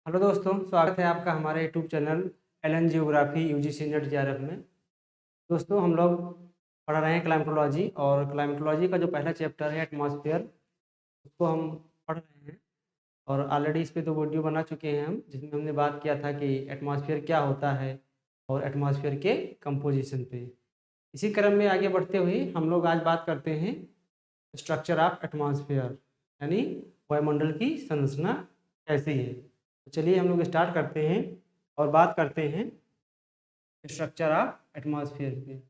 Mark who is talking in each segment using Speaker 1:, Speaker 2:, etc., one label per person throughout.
Speaker 1: Hello दोस्तों, स्वागत है आपका हमारे YouTube channel Allen geography UGC NET JRF में। दोस्तों, हम लोग पढ़ रहे हैं क्लाइमेटोलॉजी और क्लाइमेटोलॉजी का जो पहला चैप्टर है एटमॉस्फेयर, उसको हम पढ़ रहे हैं। और ऑलरेडी इस पे 2 वीडियो बना चुके हैं हम, जिसमें हमने बात किया था कि एटमॉस्फेयर क्या होता है और एटमॉस्फेयर के कंपोजिशन पे। इसी क्रम में आगे बढ़ते हुए हम लोग आज बात करते हैं स्ट्रक्चर ऑफ एटमॉस्फेयर, यानी वायुमंडल की संरचना कैसी है। तो चलिए हम लोग स्टार्ट करते हैं और बात करते हैं स्ट्रक्चर ऑफ एटमॉस्फेयर पे।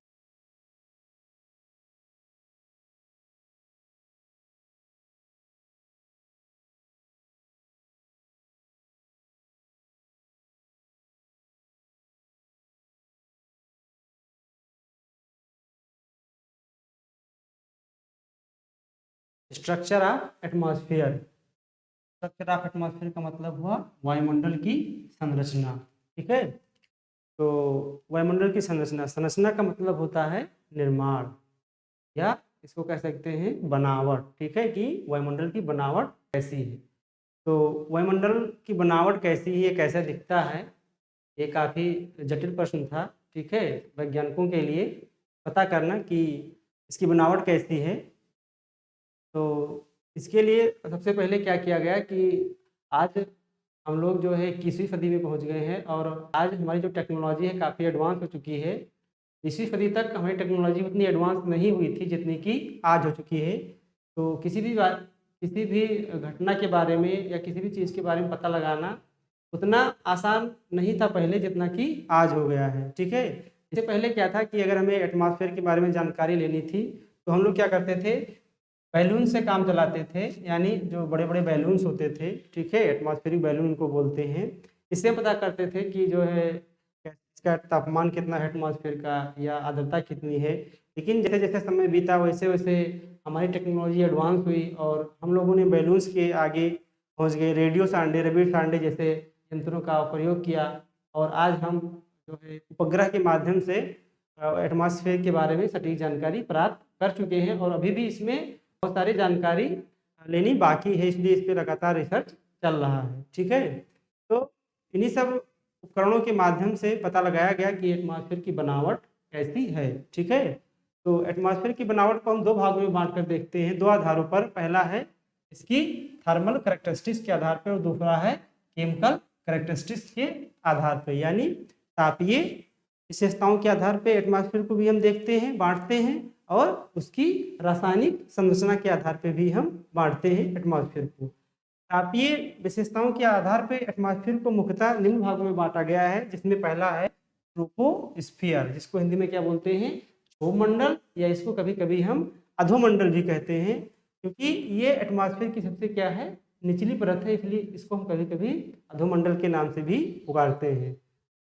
Speaker 1: Structure of atmosphere, structure of atmosphere का मतलब हुआ वायुमंडल की संरचना। ठीक है, तो वायुमंडल की संरचना, संरचना का मतलब होता है निर्माण, या इसको कह सकते हैं बनावट। ठीक है, कि वायुमंडल की बनावट कैसी है। तो वायुमंडल की बनावट कैसी है, कैसा दिखता है, ये काफ़ी जटिल प्रश्न था। ठीक है, वैज्ञानिकों के लिए पता करना कि इसकी बनावट कैसी है। तो इसके लिए सबसे पहले क्या किया गया कि आज हम लोग जो है 21वीं सदी में पहुंच गए हैं और आज हमारी जो टेक्नोलॉजी है काफ़ी एडवांस हो चुकी है। 20वीं सदी तक हमारी टेक्नोलॉजी उतनी एडवांस नहीं हुई थी जितनी कि आज हो चुकी है। तो किसी भी घटना के बारे में या किसी भी चीज़ के बारे में पता लगाना उतना आसान नहीं था पहले जितना कि आज हो गया है। ठीक है, इससे पहले क्या था कि अगर हमें एटमॉस्फेयर के बारे में जानकारी लेनी थी तो हम लोग क्या करते थे, बैलून से काम चलाते थे, यानी जो बड़े बड़े बैलून्स होते थे। ठीक है, एटमॉस्फेरिक बैलून उनको बोलते हैं। इससे पता करते थे कि जो है इसका तापमान कितना है एटमॉस्फेयर का, या आर्द्रता कितनी है। लेकिन जैसे जैसे समय बीता वैसे वैसे हमारी टेक्नोलॉजी एडवांस हुई और हम लोगों ने बैलून्स के आगे पहुंच गए, रेडियो सांडे, रबीर सांडे जैसे यंत्रों का प्रयोग किया। और आज हम जो है उपग्रह के माध्यम से एटमॉस्फेयर के बारे में सटीक जानकारी प्राप्त कर चुके हैं और अभी भी इसमें बहुत सारी जानकारी लेनी बाकी है, इसलिए इस पर लगातार रिसर्च चल रहा है। ठीक है, तो इन्हीं सब उपकरणों के माध्यम से पता लगाया गया कि एटमॉस्फेयर की बनावट कैसी है। ठीक है, तो एटमॉस्फेयर की बनावट को हम 2 भागों में बांट कर देखते हैं, 2 आधारों पर। पहला है इसकी थर्मल करैक्टरिस्टिक्स के आधार पर और दूसरा है केमिकल करैक्टरिस्टिक्स के आधार पर, यानी तापीय विशेषताओं के आधार पर एटमॉस्फेयर को भी हम देखते हैं, बांटते हैं, और उसकी रासायनिक संरचना के आधार पर भी हम बांटते हैं एटमॉस्फेयर को। तापीय विशेषताओं के आधार पर एटमॉस्फेयर को मुख्यतः निम्न भागों में बांटा गया है, जिसमें पहला है ट्रोपोस्फियर, जिसको हिंदी में क्या बोलते हैं, क्षोभमंडल, या इसको कभी कभी हम अधोमंडल भी कहते हैं, क्योंकि ये एटमॉस्फेयर की सबसे क्या है, निचली परत है, इसलिए इसको हम कभी कभी अधोमंडल के नाम से भी पुकारते हैं।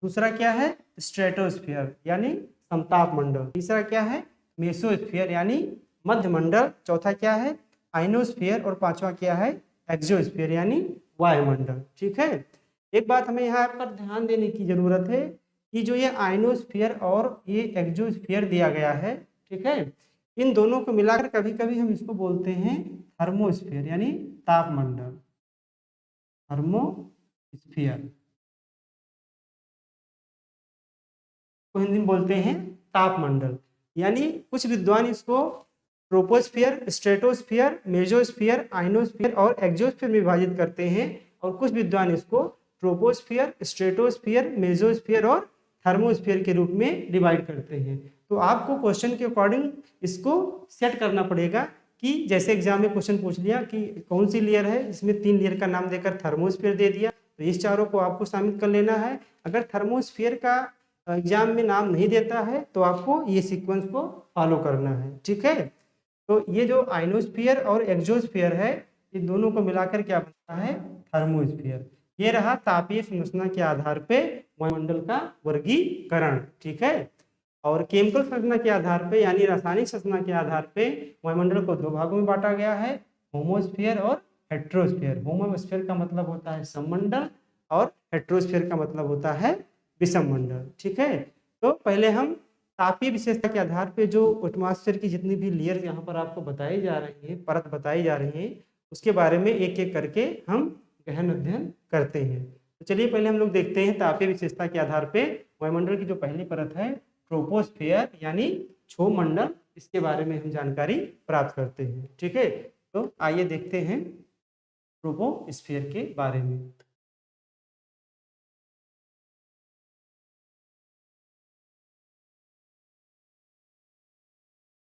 Speaker 1: दूसरा क्या है, स्ट्रेटोस्फियर यानी समताप मंडल। तीसरा क्या है, मेसोस्फियर यानी मध्य मंडल। चौथा क्या है, आइनोस्फियर। और पांचवा क्या है, एक्सोस्फियर यानी वायुमंडल। ठीक है, एक बात हमें यहाँ पर ध्यान देने की जरूरत है कि जो ये आइनोस्फियर और ये एक्सोस्फियर दिया गया है, ठीक है, इन दोनों को मिलाकर कभी कभी हम इसको बोलते हैं थर्मोस्फियर यानी तापमंडल, थर्मोस्फियर को हिंदी में बोलते हैं तापमंडल। यानी कुछ विद्वान इसको ट्रोपोस्फियर, स्ट्रेटोस्फियर, मेसोस्फियर, आइनोस्फियर और एक्सोस्फियर में विभाजित करते हैं, और कुछ विद्वान इसको ट्रोपोस्फियर, स्ट्रेटोस्फियर, मेसोस्फियर और थर्मोस्फियर के रूप में डिवाइड करते हैं। तो आपको क्वेश्चन के अकॉर्डिंग इसको सेट करना पड़ेगा कि जैसे एग्जाम में क्वेश्चन पूछ लिया कि कौन सी लेयर है, जिसमें 3 लेयर का नाम देकर थर्मोस्फियर दे दिया, तो इस चारों को आपको शामिल कर लेना है। अगर थर्मोस्फियर का एग्जाम में नाम नहीं देता है तो आपको ये सीक्वेंस को फॉलो करना है। ठीक है, तो ये जो आइनोस्फियर और एक्सोस्फियर है, इन दोनों को मिलाकर क्या बनता है, थर्मोस्फियर। ये रहा तापीय संरचना के आधार पे वायुमंडल का वर्गीकरण। ठीक है, और केमिकल संरचना के आधार पे यानी रासायनिक संरचना के आधार पे वायुमंडल को 2 भागों में बांटा गया है, होमोस्फियर और हेट्रोस्फियर। होमोस्फियर का मतलब होता है सममंडल और हेट्रोस्फियर का मतलब होता है विषम मंडल। ठीक है, तो पहले हम तापीय विशेषता के आधार पे जो एटमॉस्फेयर की जितनी भी लेयर यहाँ पर आपको बताई जा रही है, परत बताई जा रही है, उसके बारे में एक एक करके हम गहन अध्ययन करते हैं। तो चलिए पहले हम लोग देखते हैं तापीय विशेषता के आधार पे वायुमंडल की जो पहली परत है ट्रोपोस्फियर यानी क्षोभ मंडल, इसके बारे में हम जानकारी प्राप्त करते हैं। ठीक है, तो आइए देखते हैं ट्रोपोस्फियर के बारे में।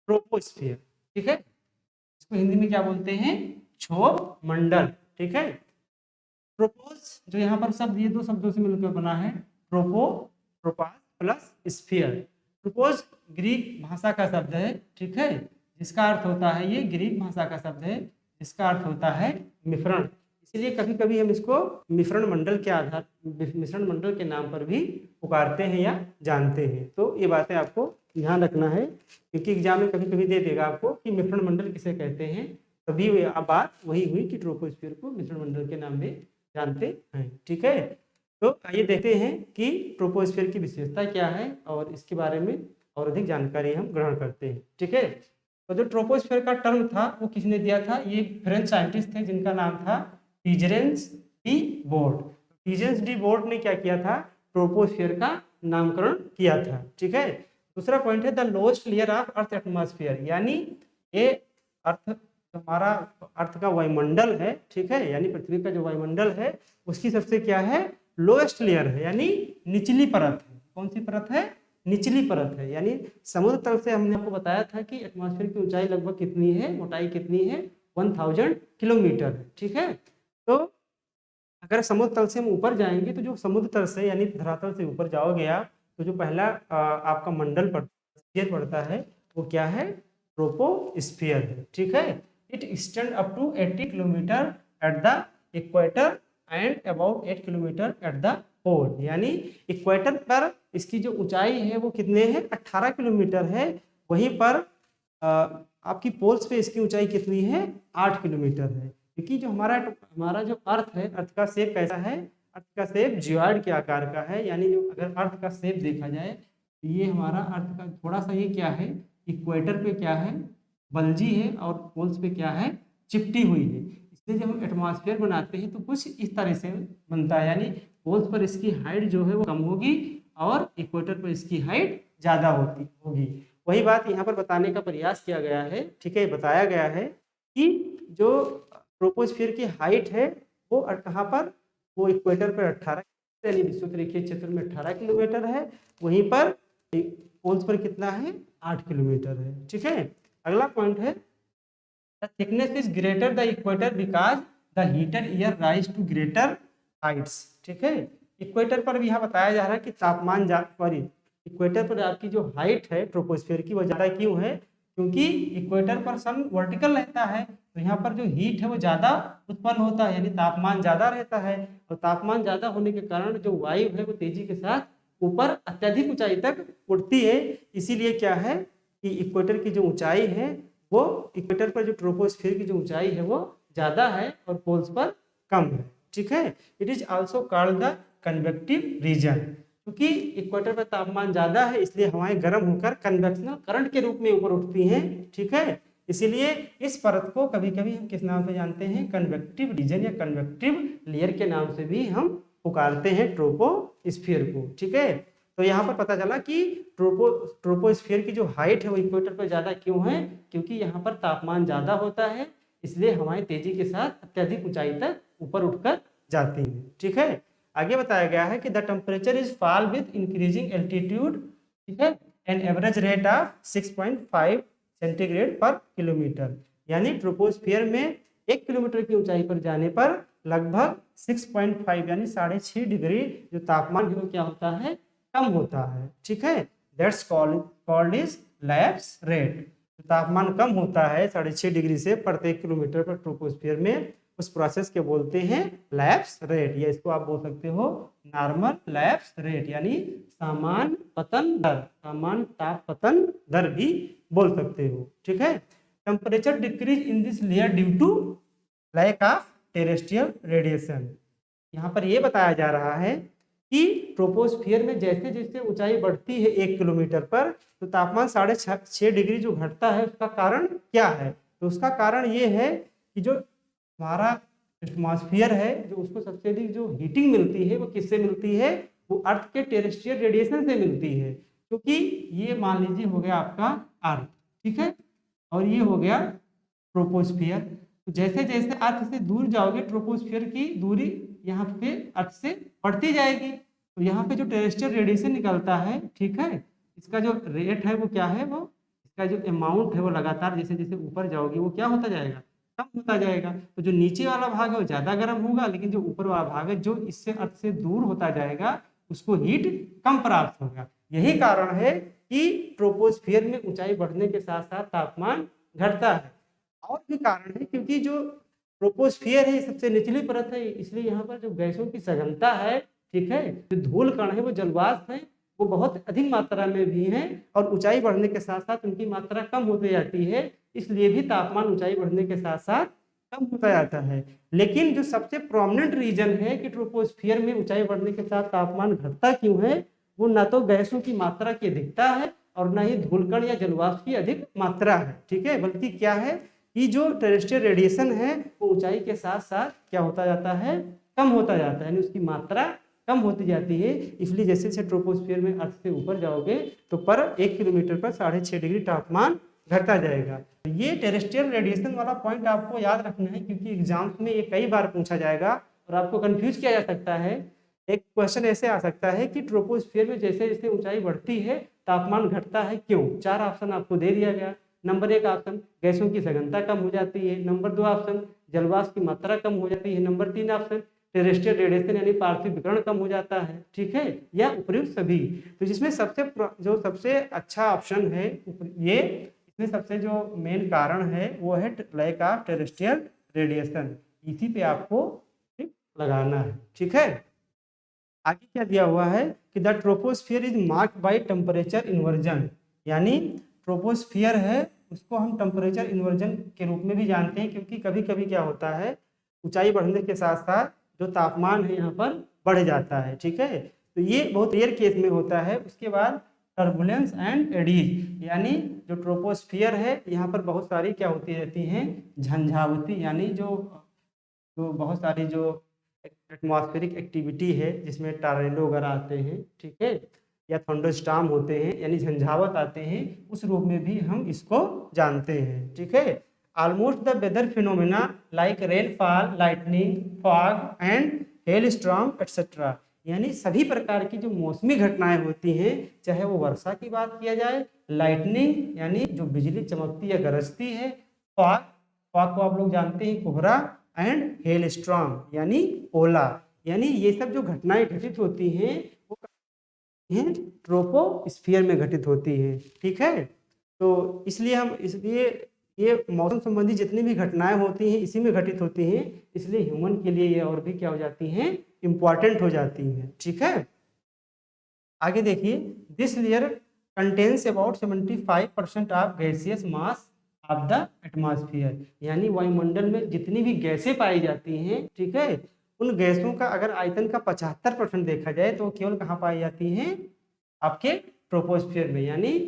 Speaker 1: ट्रोपोस्फियर, ठीक है, इसको हिंदी में क्या बोलते हैं? क्षोभ मंडल। ठीक है, ट्रोपोस जो यहाँ पर शब्द ये दो शब्दों से मिलकर बना है, ट्रोपो ट्रोपास प्लस स्फीयर। ट्रोपोस ग्रीक भाषा का शब्द है, ठीक है, जिसका अर्थ होता है, ये ग्रीक भाषा का शब्द है जिसका अर्थ होता है मिश्रण। इसलिए कभी कभी हम इसको मिश्रण मंडल के आधार मिश्रण मंडल के नाम पर भी पुकारते हैं या जानते हैं। तो ये बातें आपको ध्यान रखना है, क्योंकि एग्जाम में कभी कभी दे देगा आपको कि मिश्रण मंडल किसे कहते हैं, तभी बात वही हुई कि ट्रोपोस्फियर को मिश्रण मंडल के नाम में जानते हैं। ठीक है, तो आइए देखते हैं कि ट्रोपोस्फियर की विशेषता क्या है और इसके बारे में और अधिक जानकारी हम ग्रहण करते हैं। ठीक है, तो जो ट्रोपोस्फियर का टर्म था वो किसने दिया था? ये फ्रेंच साइंटिस्ट थे जिनका नाम था टीजेरेंस डी बोर्ड। टीजेरेंस डी बोर्ड ने क्या किया था? ट्रोपोस्फियर का नामकरण किया था। ठीक है, दूसरा पॉइंट है the lowest layer of earth atmosphere, यानी ये अर्थ हमारा अर्थ का वायुमंडल है, ठीक है, यानी पृथ्वी का जो वायुमंडल है उसकी सबसे क्या है? लोएस्ट लेयर है, यानी निचली परत है। कौन सी परत है? निचली परत है। यानी समुद्र तल से हमने आपको बताया था कि एटमॉस्फेयर की ऊंचाई लगभग कितनी है, मोटाई कितनी है? 1000 किलोमीटर है। ठीक है, तो अगर समुद्र तल से हम ऊपर जाएंगे तो जो समुद्र तल से यानी धरातल से ऊपर जाओगे आप, तो जो पहला आपका मंडल पड़ता है वो क्या है? ट्रोपोस्फियर है। ठीक है, it extend up to 80 kilometre at the equator and about 8 kilometre at the pole. यानी इक्वेटर पर इसकी जो ऊंचाई है वो कितने है? 18 किलोमीटर है। वहीं पर आपकी पोल्स पे इसकी ऊंचाई कितनी है? 8 किलोमीटर है। क्योंकि जो हमारा जो अर्थ है, अर्थ का शेप कैसा है? अर्थ का शेप जियोइड के आकार का है। यानी जो अगर अर्थ का शेप देखा जाए तो ये हमारा अर्थ का थोड़ा सा ये क्या है? इक्वेटर पे क्या है? बल्जी है और पोल्स पे क्या है? चिपटी हुई है। इसलिए जब हम एटमॉस्फेयर बनाते हैं तो कुछ इस तरह से बनता है, यानी पोल्स पर इसकी हाइट जो है वो कम होगी और इक्वेटर पर इसकी हाइट ज़्यादा होगी। वही बात यहाँ पर बताने का प्रयास किया गया है। ठीक है, बताया गया है कि जो ट्रोपोस्फियर की हाइट है वो कहाँ पर? वो इक्वेटर पर 18 यानी विषुवतरीय क्षेत्र में 18 किलोमीटर है। वहीं पर पोल्स पर कितना है? 8 किलोमीटर है। ठीक है, अगला पॉइंट है the thickness is greater the equator because the heater air rise to greater heights. ठीक है, इक्वेटर पर भी यहाँ बताया जा रहा है कि तापमान सॉरी इक्वेटर पर आपकी जो हाइट है ट्रोपोस्फियर की वो ज़्यादा क्यों है? क्योंकि इक्वेटर पर सन वर्टिकल रहता है, तो यहाँ पर जो हीट है वो ज़्यादा उत्पन्न होता है, यानी तापमान ज़्यादा रहता है। और तापमान ज़्यादा होने के कारण जो वायु है वो तेजी के साथ ऊपर अत्यधिक ऊंचाई तक उड़ती है। इसीलिए क्या है कि इक्वेटर की जो ऊंचाई है वो इक्वेटर पर जो ट्रोपोस्फियर की जो ऊंचाई है वो ज़्यादा है और पोल्स पर कम है। ठीक है, it is also called the convective region. क्योंकि इक्वेटर पर तापमान ज़्यादा है इसलिए हवाएं गर्म होकर कन्वेक्शनल करंट के रूप में ऊपर उठती हैं। ठीक है, इसीलिए इस परत को कभी कभी हम किस नाम से जानते हैं? कन्वेक्टिव रीजन या कन्वेक्टिव लेयर के नाम से भी हम पुकारते हैं ट्रोपोस्फियर को। ठीक है, तो यहाँ पर पता चला कि ट्रोपोस्फियर की जो हाइट है वो इक्वेटर पर ज़्यादा क्यों है? क्योंकि यहाँ पर तापमान ज़्यादा होता है, इसलिए हवाएं तेजी के साथ अत्यधिक ऊंचाई तक ऊपर उठकर जाती हैं। ठीक है, आगे बताया गया है कि the temperature is fall with increasing altitude. ठीक है, an average rate of 6.5 centigrade पर किलोमीटर। यानी ट्रोपोस्फियर में 1 किलोमीटर की ऊंचाई पर जाने पर लगभग 6.5 यानी 6.5 डिग्री जो तापमान है वो क्या होता है? कम होता है। ठीक है, that's called is lapse rate. तापमान कम होता है 6.5 डिग्री से प्रत्येक किलोमीटर पर ट्रोपोस्फियर में, उस प्रोसेस के बोलते हैं लैप्स रेट, या इसको आप बोल सकते हो नॉर्मल लैप्स रेट, यानी सामान्य पतन दर, सामान्य ताप पतन दर भी बोल सकते हो। ठीक है, temperature decrease in this layer due to lack of terrestrial radiation. यहाँ पर यह बताया जा रहा है कि ट्रोपोस्फियर में जैसे जैसे ऊंचाई बढ़ती है 1 किलोमीटर पर तो तापमान 6.5 डिग्री जो घटता है उसका कारण क्या है? तो उसका कारण ये है कि जो हमारा एटमॉस्फेयर है जो उसको सबसे अधिक जो हीटिंग मिलती है वो किससे मिलती है, वो अर्थ के टेरेस्ट्रियल रेडिएशन से मिलती है, क्योंकि ये मान लीजिए हो गया आपका अर्थ, ठीक है, और ये हो गया ट्रोपोस्फियर। तो जैसे जैसे अर्थ से दूर जाओगे ट्रोपोस्फियर की दूरी यहाँ पे अर्थ से बढ़ती जाएगी, तो यहाँ पे जो टेरेस्ट्रियल रेडिएशन निकलता है, ठीक है, इसका जो रेट है वो क्या है, वो इसका जो अमाउंट है वो लगातार जैसे जैसे ऊपर जाओगे वो क्या होता जाएगा, कम होता जाएगा। तो जो नीचे वाला भाग है वो ज़्यादा गर्म होगा, लेकिन जो ऊपर वाला भाग है जो इससे अर्थ से दूर होता जाएगा उसको हीट कम प्राप्त होगा। यही कारण है कि ट्रोपोस्फियर में ऊंचाई बढ़ने के साथ साथ तापमान घटता है। और भी कारण है, क्योंकि जो ट्रोपोस्फियर है सबसे निचली परत है, इसलिए यहाँ पर जो गैसों की सघनता है, ठीक है, जो धूल कण है वो जलवाष्प है, वो बहुत अधिक मात्रा में भी है, और ऊंचाई बढ़ने के साथ साथ उनकी मात्रा कम होती जाती है, इसलिए भी तापमान ऊंचाई बढ़ने के साथ साथ कम होता जाता है। लेकिन जो सबसे प्रोमिनेंट रीजन है कि ट्रोपोस्फियर में ऊंचाई बढ़ने के साथ तापमान घटता क्यों है, वो न तो गैसों की मात्रा की अधिकता है और न ही धूलकण या जलवाष्प की अधिक मात्रा है, ठीक है, बल्कि क्या है कि जो टेरेस्ट्रियल रेडिएशन है वो ऊंचाई के साथ साथ क्या होता जाता है, कम होता जाता है, यानी उसकी मात्रा कम होती जाती है। इसलिए जैसे जैसे ट्रोपोस्फियर में अर्थ से ऊपर जाओगे तो पर 1 किलोमीटर पर 6.5 डिग्री तापमान घटता जाएगा। ये टेरेस्ट्रियल रेडिएशन वाला पॉइंट आपको याद रखना है, क्योंकि एग्जाम्स में ये कई बार पूछा जाएगा और आपको कंफ्यूज किया जा सकता है। एक क्वेश्चन ऐसे आ सकता है कि ट्रोपोस्फियर में जैसे जैसे ऊंचाई बढ़ती है तापमान घटता है क्यों। 4 ऑप्शन आपको दे दिया गया। नंबर 1 ऑप्शन गैसों की सघनता कम हो जाती है, नंबर 2 ऑप्शन जलवाष्प की मात्रा कम हो जाती है, नंबर 3 ऑप्शन टेरेस्ट्रियल रेडिएशन यानी पार्थिव विकिरण कम हो जाता है, ठीक है, या उपयुक्त सभी। तो जिसमें सबसे अच्छा ऑप्शन है ये, इसमें सबसे जो मेन कारण है वो है लैक ऑफ टेरेस्ट्रियल रेडिएशन, इसी पे आपको ठीक लगाना है, ठीक है। आगे क्या दिया हुआ है कि the troposphere is marked by temperature inversion, यानी ट्रोपोस्फियर है उसको हम टेम्परेचर इन्वर्जन के रूप में भी जानते हैं, क्योंकि कभी कभी क्या होता है ऊंचाई बढ़ने के साथ साथ जो तापमान है यहाँ पर बढ़ जाता है, ठीक है, तो ये बहुत रेयर केस में होता है। उसके बाद टर्बुलेंस एंड एडीज, यानी जो ट्रोपोस्फियर है यहाँ पर बहुत सारी क्या होती रहती हैं, झंझावती, यानी जो जो बहुत सारी जो एटमॉस्फेरिक एक्टिविटी है जिसमें टारेलो वगैरह आते हैं, ठीक है, या थंडरस्टॉर्म होते हैं यानी झंझावत आते हैं, उस रूप में भी हम इसको जानते हैं, ठीक है। Almost the weather phenomena like rainfall, lightning, fog and hail storm etcetera, यानी सभी प्रकार की जो मौसमी घटनाएं होती हैं, चाहे वो वर्षा की बात किया जाए, लाइटनिंग यानी जो बिजली चमकती या गरजती है, फॉग, फॉग को आप लोग जानते हैं कोहरा, एंड हेल स्टॉर्म यानी ओला, यानी ये सब जो घटनाएं घटित होती हैं वो ट्रोपोस्फियर में घटित होती है, ठीक है। तो इसलिए ये मौसम संबंधी जितनी भी घटनाएं होती हैं इसी में घटित होती हैं, इसलिए ह्यूमन के लिए ये और भी क्या हो जाती हैं, इंपॉर्टेंट हो जाती हैं, ठीक है। आगे देखिए, this layer contains about 75% of gaseous mass of the atmosphere, यानी वायुमंडल में जितनी भी गैसें पाई जाती हैं, ठीक है, उन गैसों का अगर आयतन का 75% देखा जाए तो केवल कहाँ पाई जाती हैं, आपके ट्रोपोस्फियर में, यानी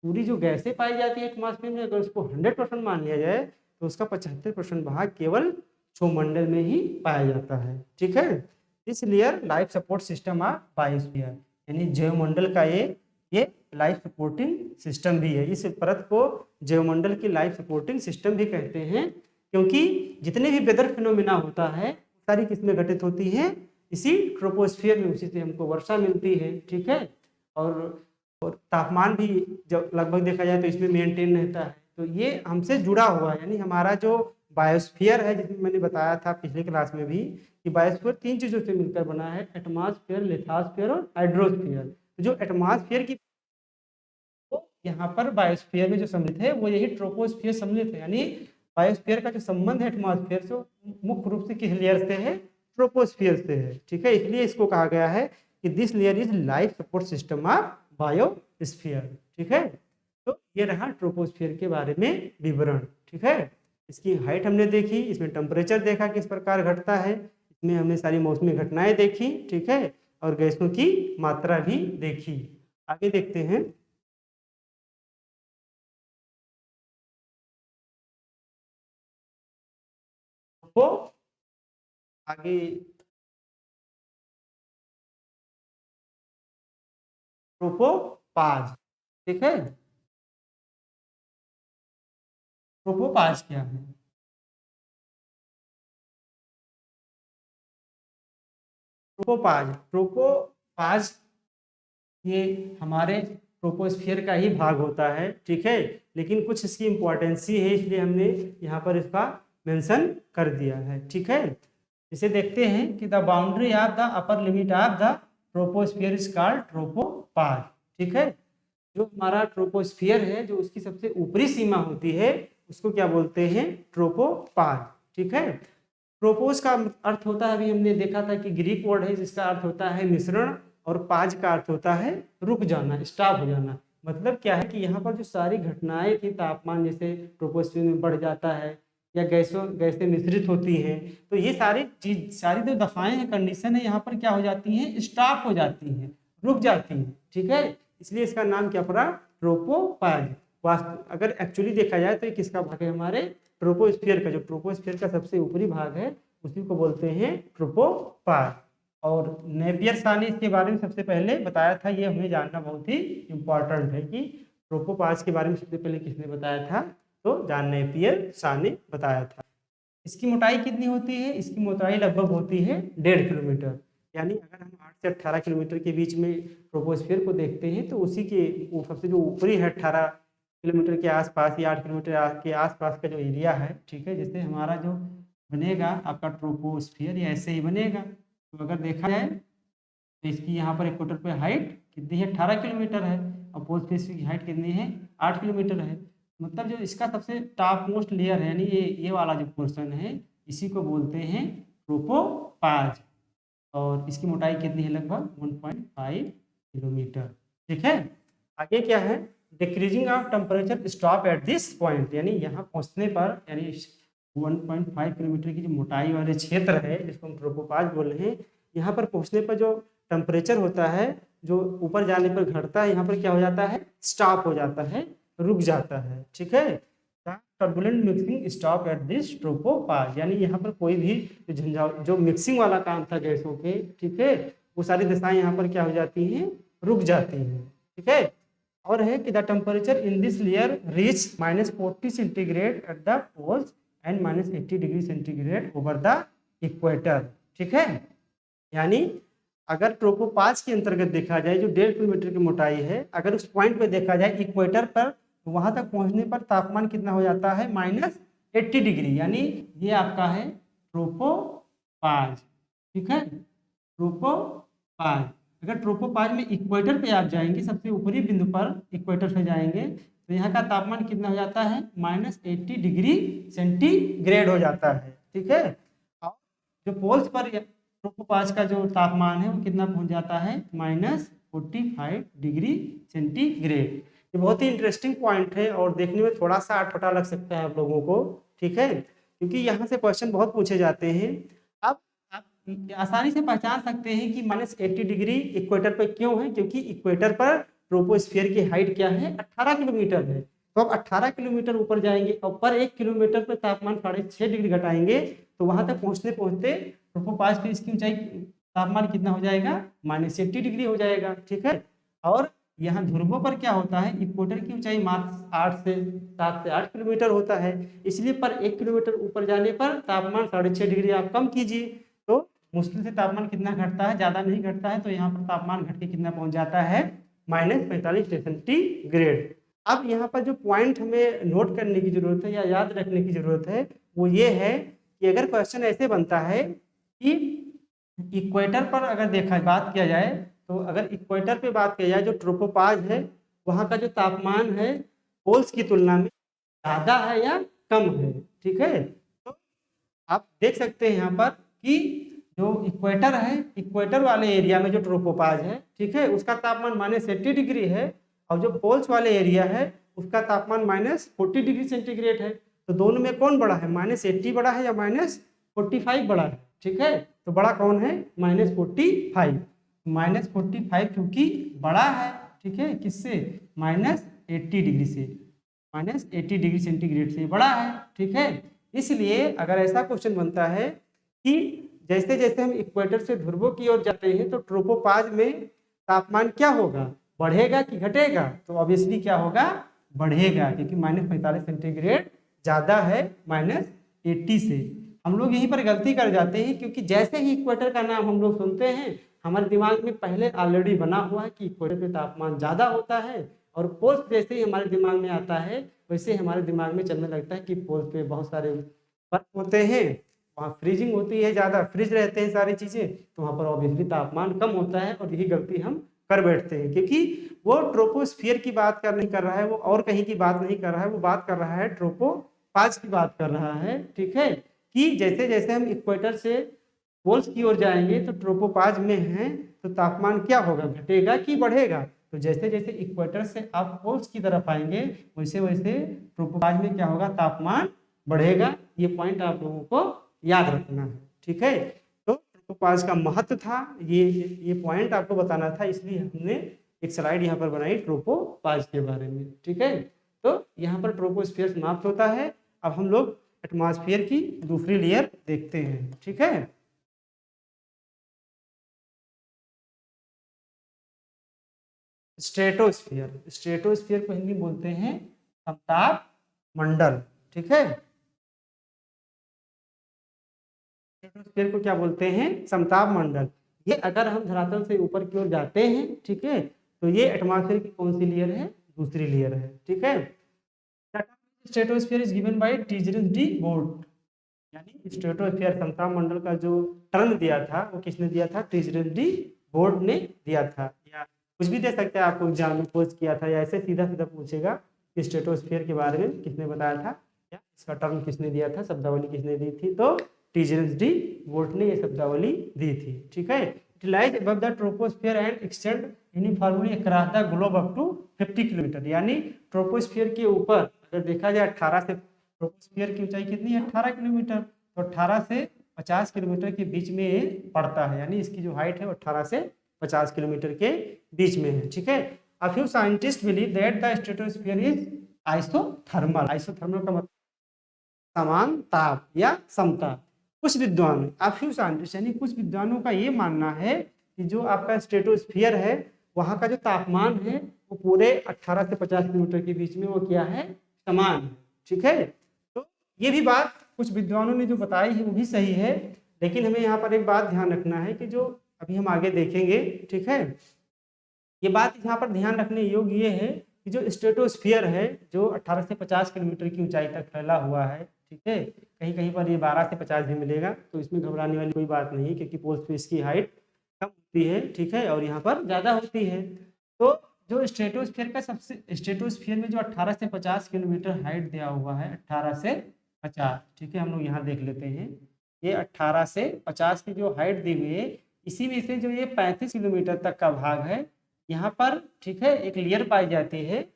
Speaker 1: पूरी जो गैसें पाई जाती है एटमॉस्फेयर में अगर उसको 100% मान लिया जाए तो उसका 75% भाग केवल क्षोमंडल में ही पाया जाता है, ठीक है। इस layer life support system of biosphere, यानी जैवमंडल का ये लाइफ सपोर्टिंग सिस्टम भी है। इस परत को जैवमंडल की लाइफ सपोर्टिंग सिस्टम भी कहते हैं, क्योंकि जितने भी वेदर फिनोमिना होता है सारी किसमें घटित होती है, इसी ट्रोपोस्फियर में, उसी से हमको वर्षा मिलती है, ठीक है, और तापमान भी जब लगभग देखा जाए तो इसमें मेंटेन रहता है। तो ये हमसे जुड़ा हुआ है, यानी हमारा जो बायोस्फीयर है, जिसमें मैंने बताया था पिछले क्लास में भी कि बायोस्फीयर 3 चीजों से मिलकर बना है, एटमॉस्फेयर, लिथोस्फीयर और हाइड्रोस्फीयर। तो जो एटमॉस्फेयर की तो यहाँ पर बायोस्फीयर में जो सम्मिलित है वो यही ट्रोपोस्फियर सम्मिलित है, यानी बायोस्फीयर का जो संबंध है एटमॉस्फेयर से मुख्य रूप से किस लेयर से है, ट्रोपोस्फियर से है, ठीक है। इसलिए इसको कहा गया है कि this layer is life support system of biosphere, ठीक है। तो ये रहा ट्रोपोस्फियर के बारे में विवरण, ठीक है। इसकी हाइट हमने देखी, इसमें टेम्परेचर देखा किस प्रकार घटता है, इसमें हमने सारी मौसमी घटनाएं देखी, ठीक है, और गैसों की मात्रा भी देखी। आगे देखते हैं, आगे ट्रोपोपाज, ठीक है। ट्रोपोपाज क्या है? ट्रोपोपाज ये हमारे ट्रोपोस्फियर का ही भाग होता है, ठीक है, लेकिन कुछ इसकी इम्पोर्टेंसी है इसलिए हमने यहाँ पर इसका मेंशन कर दिया है, ठीक है। इसे देखते हैं कि the boundary of the upper limit of the troposphere is called tropopause, ठीक है। जो हमारा ट्रोपोस्फियर है, जो उसकी सबसे ऊपरी सीमा होती है, उसको क्या बोलते हैं? ट्रोपोपाज, ठीक है। ट्रोपोस का अर्थ होता है, अभी हमने देखा था कि ग्रीक वर्ड है जिसका अर्थ होता है मिश्रण, और पाज का अर्थ होता है रुक जाना, स्टॉप हो जाना। मतलब क्या है कि यहाँ पर जो सारी घटनाएं थी, तापमान जैसे ट्रोपोस्फियर में बढ़ जाता है या गैसें मिश्रित होती हैं, तो ये सारी जो दफाएं हैं, कंडीशन है, यहाँ पर क्या हो जाती हैं? स्टॉप हो जाती हैं, रुक जाती हैं, ठीक है। इसलिए इसका नाम क्या पड़ा? ट्रोपोपाज। अगर एक्चुअली देखा जाए तो ये किसका भाग है? हमारे ट्रोपोस्फियर का। जो ट्रोपोस्फियर का सबसे ऊपरी भाग है उसी को बोलते हैं ट्रोपोपाज। और नेपियर सानी इसके बारे में सबसे पहले बताया था, ये हमें जानना बहुत ही इम्पोर्टेंट है कि ट्रोपोपाज के बारे में सबसे पहले किसने बताया था? तो जॉन नेपियर सानी बताया था। इसकी मोटाई कितनी होती है? इसकी मोटाई लगभग होती है 1.5 किलोमीटर। यानी अगर हम 8 से 18 किलोमीटर के बीच में ट्रोपोस्फियर को देखते हैं तो उसी के सबसे जो ऊपरी है 18 किलोमीटर के आसपास या 8 किलोमीटर के आसपास का जो एरिया है, ठीक है, जैसे हमारा जो बनेगा आपका ट्रोपोस्फियर, ये ऐसे ही बनेगा। तो अगर देखा जाए तो इसकी यहाँ पर इक्वेटर पे हाइट कितनी है? 18 किलोमीटर है, और पोल फेस की हाइट कितनी है? 8 किलोमीटर है। मतलब जो इसका सबसे टॉप मोस्ट लेयर है, यानी ये वाला जो पोर्शन है, इसी को बोलते हैं ट्रोपोपाज। और इसकी मोटाई कितनी है? लगभग 1.5 किलोमीटर, ठीक है। आगे क्या है? Decreasing of temperature stop at this point, यानी यहाँ पहुँचने पर, यानी 1.5 किलोमीटर की जो मोटाई वाले क्षेत्र है जिसको हम ट्रोपोपाज बोल रहे हैं, यहाँ पर पहुँचने पर जो टेम्परेचर होता है, जो ऊपर जाने पर घटता है, यहाँ पर क्या हो जाता है? स्टॉप हो जाता है, रुक जाता है, ठीक है। Turbulent mixing stop at this tropopause, यानी यहाँ पर कोई भी जो मिक्सिंग वाला काम था गैसों के, ठीक है, वो सारी दशाएं यहाँ पर क्या हो जाती हैं? रुक जाती हैं, ठीक है। और है कि the temperature in this layer reach -40 centigrade at the poles and -80 degree centigrade over the equator, ठीक है। यानी अगर ट्रोपोपाज के अंतर्गत देखा जाए, जो 1.5 किलोमीटर की मोटाई है, अगर उस पॉइंट पे देखा जाए इक्वेटर पर, तो वहां तक पहुंचने पर तापमान कितना हो जाता है? -80 डिग्री। यानी ये आपका है ट्रोपोपाज, ठीक है, ट्रोपोपाज। अगर ट्रोपोपाज में इक्वेटर पे आप जाएंगे, सबसे ऊपरी बिंदु पर इक्वेटर पे जाएंगे, तो यहाँ का तापमान कितना हो जाता है? -80 डिग्री सेंटीग्रेड हो जाता है, ठीक है। और जो पोल्स पर ट्रोपोपाज का जो तापमान है वो कितना पहुंच जाता है? -45 डिग्री सेंटीग्रेड। ये बहुत ही इंटरेस्टिंग पॉइंट है और देखने में थोड़ा सा अटपटा लग सकता है आप लोगों को, ठीक है, क्योंकि यहाँ से क्वेश्चन बहुत पूछे जाते हैं। अब आप आसानी से पहचान सकते हैं कि -80 डिग्री इक्वेटर पर क्यों है, क्योंकि इक्वेटर पर ट्रोपोस्फियर की हाइट क्या है? 18 किलोमीटर है। तो अब 18 किलोमीटर ऊपर जाएंगे और पर 1 किलोमीटर पर तापमान 6.5 डिग्री घटाएंगे, तो वहां तक पहुंचते पहुंचते ट्रोपोपाज की इसकी ऊंचाई तापमान कितना हो जाएगा? -80 डिग्री हो जाएगा, ठीक है। और यहाँ ध्रुवों पर क्या होता है? इक्वेटर की ऊंचाई मात्र 7 से 8 किलोमीटर होता है, इसलिए पर 1 किलोमीटर ऊपर जाने पर तापमान 6.5 डिग्री आप कम कीजिए, तो मुश्किल से तापमान कितना घटता है? ज़्यादा नहीं घटता है। तो यहाँ पर तापमान घट के कितना पहुँच जाता है? -45 सेंटीग्रेड। अब यहाँ पर जो पॉइंट हमें नोट करने की जरूरत है या याद रखने की जरूरत है, वो ये है कि अगर क्वेश्चन ऐसे बनता है कि इक्वेटर पर अगर बात किया जाए, तो अगर इक्वेटर पे बात किया जाए, जो ट्रोपोपाज है वहाँ का जो तापमान है पोल्स की तुलना में ज़्यादा है या कम है, ठीक है। तो आप देख सकते हैं यहाँ पर कि जो इक्वेटर है, इक्वेटर वाले एरिया में जो ट्रोपोपाज है, ठीक है, उसका तापमान -80 डिग्री है, और जो पोल्स वाले एरिया है उसका तापमान -40 डिग्री सेंटीग्रेड है। तो दोनों में कौन बड़ा है? -80 बड़ा है या -45 बड़ा है? ठीक है, तो बड़ा कौन है? -45। -45 क्योंकि बड़ा है, ठीक है, किससे? -80 डिग्री से, -80 डिग्री सेंटीग्रेड से बड़ा है, ठीक है। इसलिए अगर ऐसा क्वेश्चन बनता है कि जैसे जैसे हम इक्वेटर से ध्रुवों की ओर जाते हैं तो ट्रोपोपाज में तापमान क्या होगा, बढ़ेगा कि घटेगा? तो ऑब्वियसली क्या होगा, बढ़ेगा, क्योंकि -45 सेंटीग्रेड ज़्यादा है -80 से। हम लोग यहीं पर गलती कर जाते हैं, क्योंकि जैसे ही इक्वेटर का नाम हम लोग सुनते हैं हमारे दिमाग में पहले ऑलरेडी बना हुआ है कि इक्वेटर पे तापमान ज़्यादा होता है, और पोल्स जैसे ही हमारे दिमाग में आता है वैसे हमारे दिमाग में चलने लगता है कि पोल्स पे बहुत सारे बर्फ होते हैं, वहाँ फ्रीजिंग होती है, ज़्यादा फ्रिज रहते हैं सारी चीज़ें, तो वहाँ पर ऑब्वियसली तापमान कम होता है। और यही गलती हम कर बैठते हैं, क्योंकि वो ट्रोपोस्फियर की बात नहीं कर रहा है, वो और कहीं की बात नहीं कर रहा है, वो बात कर रहा है ट्रोपोपाज की बात कर रहा है। ठीक है, कि जैसे जैसे हम इक्वेटर से पोल्स की ओर जाएंगे तो ट्रोपोपाज में हैं तो तापमान क्या होगा, घटेगा कि बढ़ेगा? तो जैसे जैसे इक्वेटर से आप पोल्स की तरफ आएंगे वैसे वैसे ट्रोपोपाज में क्या होगा, तापमान बढ़ेगा। ये पॉइंट आप लोगों को याद रखना है। ठीक है, तो ट्रोपोपाज का महत्व था, ये पॉइंट आपको बताना था, इसलिए हमने एक स्लाइड यहाँ पर बनाई ट्रोपोपाज के बारे में। ठीक है, तो यहाँ पर ट्रोपोस्फियर समाप्त होता है। अब हम लोग एटमॉस्फेयर की दूसरी लेयर देखते हैं। ठीक है, स्ट्रेटोस्फियर को हिंदी बोलते हैं समताप मंडल। ठीक है, स्ट्रेटोस्फियर को क्या बोलते हैं, समताप मंडल। ये अगर हम धरातल से ऊपर की ओर जाते हैं, ठीक है, तो ये एटमॉस्फेयर की कौन सी लेयर है, दूसरी लेयर है। ठीक है, stratosphere is given by Teisserenc de Bort, यानी स्ट्रेटोस्फियर समताप मंडल का जो टर्म दिया था वो किसने दिया था, टीजरस डी बोर्ड ने दिया था। या कुछ भी दे सकते हैं, आपको एग्जाम में पोस्ट किया था, या ऐसे सीधा सीधा पूछेगा कि स्ट्रेटोस्फियर के बारे में किसने बताया था, या इसका टर्म किसने दिया था, शब्दावली किसने दी थी? तो टीजरस डी बोर्ड ने ये शब्दावली दी थी। ठीक है, it lies above the troposphere and extend uniformly across the globe up to 50 kilometre, यानी ट्रोपोस्फियर के ऊपर अगर देखा जाए 18 से, ट्रोपोस्फियर की ऊंचाई कितनी है, 18 किलोमीटर, तो 18 से 50 किलोमीटर के बीच में ये पड़ता है, यानी इसकी जो हाइट है वो 18 से 50 किलोमीटर के बीच में है। ठीक है, a few scientists believe that the stratosphere is isothermal, isothermal का मतलब समान ताप या समताप। कुछ विद्वान, a few scientists यानी कुछ विद्वानों का ये मानना है कि जो आपका स्ट्रेटोस्फियर है वहाँ का जो तापमान है वो पूरे 18 से 50 किलोमीटर के बीच में वो क्या है, समान है। ठीक है, तो ये भी बात कुछ विद्वानों ने जो बताई है वो भी सही है, लेकिन हमें यहाँ पर एक बात ध्यान रखना है कि जो अभी हम आगे देखेंगे, ठीक है, ये बात यहाँ पर ध्यान रखने योग्य ये है कि जो स्ट्रेटोस्फियर है जो 18 से 50 किलोमीटर की ऊंचाई तक फैला हुआ है, ठीक है, कहीं कहीं पर ये 12 से 50 भी मिलेगा, तो इसमें घबराने वाली कोई बात नहीं है, क्योंकि पोल्स पे इसकी हाइट कम होती है, ठीक है, और यहाँ पर ज़्यादा होती है। तो जो स्ट्रेटोस्फियर का सबसे, स्ट्रेटोस्फियर में जो 18 से 50 किलोमीटर हाइट दिया हुआ है, 18 से 50, ठीक है, हम लोग यहाँ देख लेते हैं, ये 18 से 50 की जो हाइट दी हुई है, इसी में से जो ये 35 किलोमीटर तक का भाग है, यहाँ पर, ठीक है, एक लेयर पाई जाती है,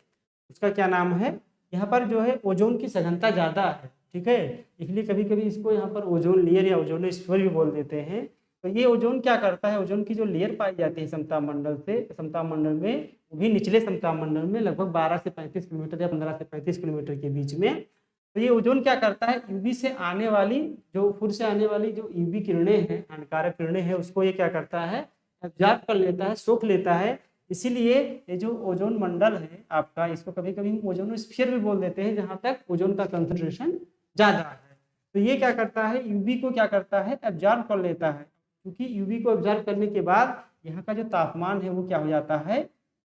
Speaker 1: उसका क्या नाम है, यहाँ पर जो है ओजोन की सघनता ज़्यादा है, ठीक है, इसलिए कभी कभी इसको यहाँ पर ओजोन लेयर या ओजोनोस्फीयर भी बोल देते हैं। तो ये ओजोन क्या करता है, ओजोन की जो लेयर पाई जाती है समताप मंडल से, समताप मंडल में, वो भी निचले समताप मंडल में लगभग 12 से 35 किलोमीटर या 15 से 35 किलोमीटर के बीच में, तो ये ओजोन क्या करता है, यूवी से आने वाली, जो सूर्य से आने वाली जो यूवी किरणें हैं, हानिकारक किरणें हैं, उसको ये क्या करता है, एब्जॉर्ब कर लेता है, सोख लेता है। इसीलिए ये जो ओजोन मंडल है आपका, इसको कभी कभी हम ओजोनोस्फीयर भी बोल देते हैं, जहाँ तक ओजोन का कंसंट्रेशन ज़्यादा है। तो ये क्या करता है, यूवी को क्या करता है, एब्जॉर्ब कर लेता है, क्योंकि यूवी को एब्जॉर्ब करने के बाद यहाँ का जो तापमान है वो क्या हो जाता है,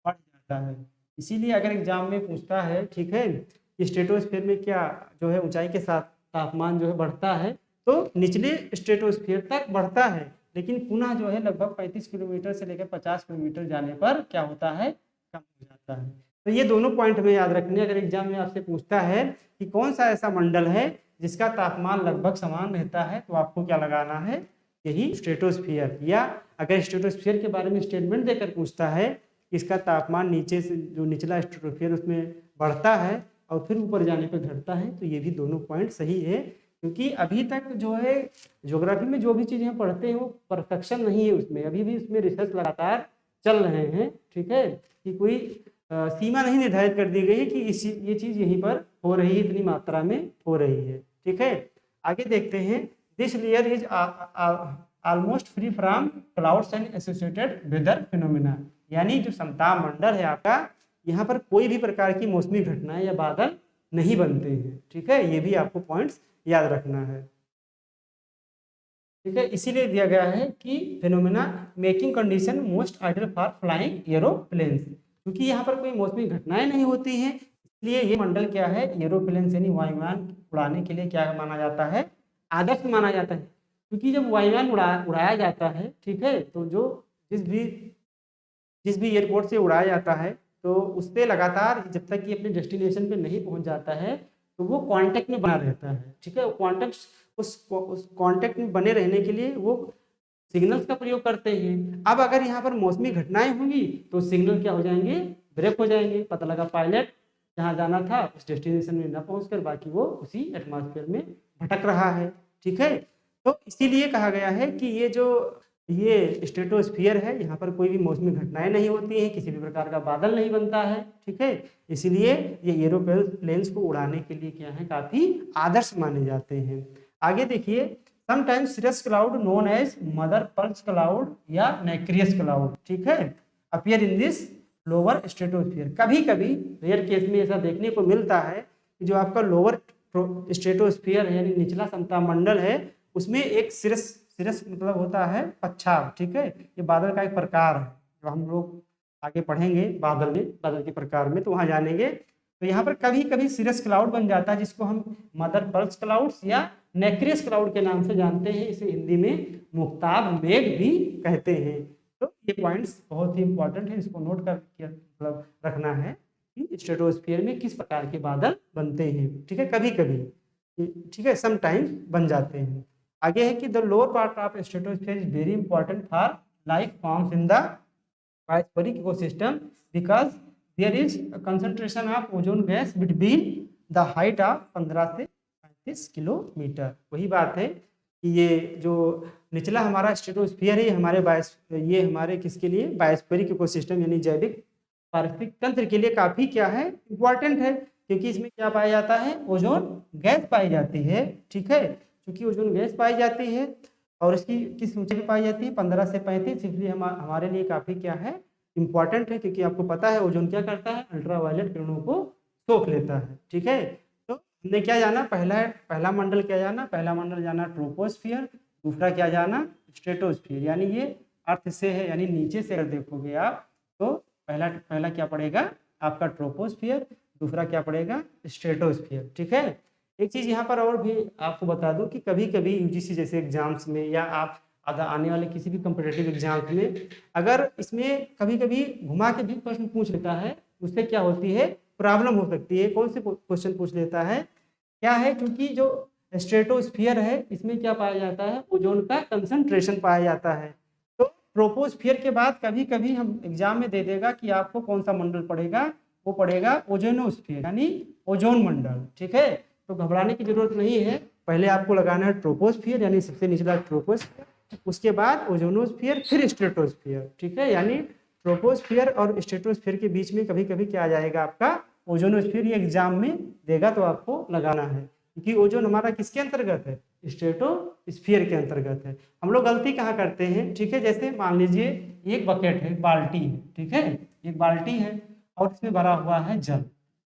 Speaker 1: बढ़ जाता है। इसीलिए अगर एग्जाम में पूछता है, ठीक है, स्ट्रेटोस्फीयर में क्या जो है ऊंचाई के साथ तापमान जो है बढ़ता है, तो निचले स्ट्रेटोस्फीयर तक बढ़ता है, लेकिन पुनः जो है लगभग 35 किलोमीटर से लेकर 50 किलोमीटर जाने पर क्या होता है, कम हो जाता है। तो ये दोनों पॉइंट हमें याद रखने, अगर एग्जाम में आपसे पूछता है कि कौन सा ऐसा मंडल है जिसका तापमान लगभग समान रहता है, तो आपको क्या लगाना है, यही स्ट्रेटोस्फीयर। या अगर स्ट्रेटोस्फीयर के बारे में स्टेटमेंट देकर पूछता है कि इसका तापमान नीचे से, जो निचला स्ट्रेटोस्फीयर उसमें बढ़ता है और फिर ऊपर जाने पर घटता है, तो ये भी दोनों पॉइंट सही है, क्योंकि अभी तक जो है ज्योग्राफी में जो भी चीज़ें हम पढ़ते हैं वो परफेक्शन नहीं है उसमें, अभी भी उसमें रिसर्च लगातार चल रहे हैं, ठीक है, कि कोई सीमा नहीं निर्धारित कर दी गई है कि ये चीज़ यहीं पर हो रही है, इतनी मात्रा में हो रही है। ठीक है, आगे देखते हैं, this layer is almost free from clouds and associated weather phenomena, यानी जो समताप मंडल है आपका, यहाँ पर कोई भी प्रकार की मौसमी घटनाएं या बादल नहीं बनते हैं। ठीक है, ये भी आपको पॉइंट्स याद रखना है। ठीक है, इसीलिए दिया गया है कि phenomena making condition most ideal for flying aeroplanes, क्योंकि यहाँ पर कोई मौसमी घटनाएं नहीं होती हैं, इसलिए ये मंडल क्या है, एरोप्लेन यानी वायुयान उड़ाने के लिए क्या माना जाता है, आदर्श माना जाता है। क्योंकि जब वायुयान उड़ाया जाता है, ठीक है, तो जो जिस भी एयरपोर्ट से उड़ाया जाता है, तो उससे लगातार जब तक कि अपने डेस्टिनेशन पे नहीं पहुंच जाता है, तो वो कांटेक्ट में बना रहता है। ठीक है, कांटेक्ट उस कांटेक्ट में बने रहने के लिए वो सिग्नल्स का प्रयोग करते हैं। अब अगर यहाँ पर मौसमी घटनाएं होंगी तो सिग्नल क्या हो जाएंगे, ब्रेक हो जाएंगे। पता लगा पायलट जहाँ जाना था उस डेस्टिनेशन में न पहुंचकर बाकी वो उसी एटमॉस्फेयर में भटक रहा है। ठीक है, तो इसीलिए कहा गया है कि ये स्ट्रेटोस्फियर है, यहाँ पर कोई भी मौसमी घटनाएं नहीं होती हैं, किसी भी प्रकार का बादल नहीं बनता है। ठीक है, इसीलिए ये एरोप्लेन्स को उड़ाने के लिए क्या है, काफी आदर्श माने जाते हैं। आगे देखिए, sometimes cirrus cloud known as mother pearl cloud या नैक्रियस क्लाउड, ठीक है, appear in this lower stratosphere. कभी कभी रेयर केस में ऐसा देखने को मिलता है कि जो आपका लोअर स्ट्रेटोस्फियर है यानी निचला समताप मंडल है, उसमें एक सिरस मतलब होता है पच्छाव। ठीक है, ये बादल का एक प्रकार है, जो हम लोग आगे पढ़ेंगे बादल के प्रकार में, तो वहां जानेंगे। तो यहाँ पर कभी कभी सिरस क्लाउड बन जाता है, जिसको हम मदर पर्च क्लाउड्स या नेक्रियस क्लाउड के नाम से जानते हैं। इसे हिंदी में मुक्ताब मेघ भी कहते हैं। तो ये पॉइंट्स बहुत ही इंपॉर्टेंट है, इसको नोट कर मतलब रखना है कि स्ट्रेटोस्फियर में किस प्रकार के बादल बनते हैं। ठीक है, कभी कभी, ठीक है, समटाइम्स बन जाते हैं। आगे है कि the lower part of stratosphere is very important for life forms in the biospheric ecosystem because there is concentration of ozone gas between the height of 15 से 35 किलोमीटर। वही बात है कि ये जो निचला हमारा स्ट्रेटोस्फियर है, ये हमारे किसके लिए, बायोस्फीरिक इकोसिस्टम यानी जैविक पारिस्थितिक तंत्र के लिए काफी क्या है, इंपॉर्टेंट है, क्योंकि इसमें क्या पाया जाता है, ओजोन गैस पाई जाती है। ठीक है, क्योंकि ओजोन गैस पाई जाती है और इसकी किस ऊंचाई पे पाई जाती है, 15 से 35, इसलिए हमारे लिए काफी क्या है, इंपॉर्टेंट है, क्योंकि आपको पता है ओजोन क्या करता है, अल्ट्रावायलेट किरणों को सोख लेता है। ठीक है, तो हमने क्या जाना, पहला मंडल क्या जाना, पहला मंडल जाना ट्रोपोस्फियर, दूसरा क्या जाना, स्ट्रेटोस्फियर, यानी ये अर्थ से है, यानी नीचे से अगर देखोगे आप तो पहला क्या पड़ेगा आपका ट्रोपोस्फियर, दूसरा क्या पड़ेगा स्ट्रेटोस्फियर। ठीक है, एक चीज यहाँ पर और भी आपको बता दूं कि कभी कभी यूजीसी जैसे एग्जाम्स में या आप आने वाले किसी भी कम्पिटेटिव एग्जाम्स में अगर इसमें कभी कभी घुमा के भी प्रश्न पूछ लेता है, उससे क्या होती है, प्रॉब्लम हो सकती है। कौन से क्वेश्चन पूछ लेता है, क्या है, क्योंकि जो स्ट्रेटोस्फियर है इसमें क्या पाया जाता है, ओजोन का कंसंट्रेशन पाया जाता है। तो ट्रोपोस्फियर के बाद कभी कभी हम एग्जाम में दे देगा कि आपको कौन सा मंडल पड़ेगा, वो पड़ेगा ओजोनोस्फियर यानी ओजोन मंडल। ठीक है, तो घबराने की जरूरत नहीं है, पहले आपको लगाना है ट्रोपोस्फियर यानी सबसे निचला ट्रोपोस्फियर, उसके बाद ओजोनोस्फियर, फिर स्ट्रेटोस्फियर। ठीक है, यानी ट्रोपोस्फियर और स्ट्रेटोस्फियर के बीच में कभी कभी क्या आ जाएगा आपका ओजोनोस्फियर, ये एग्जाम में देगा तो आपको लगाना है, क्योंकि ओजोन हमारा किसके अंतर्गत है, स्ट्रेटोस्फियर के अंतर्गत है। हम लोग गलती कहाँ करते हैं, ठीक है, जैसे मान लीजिए एक बकेट है, बाल्टी है, ठीक है, एक बाल्टी है और इसमें भरा हुआ है जल।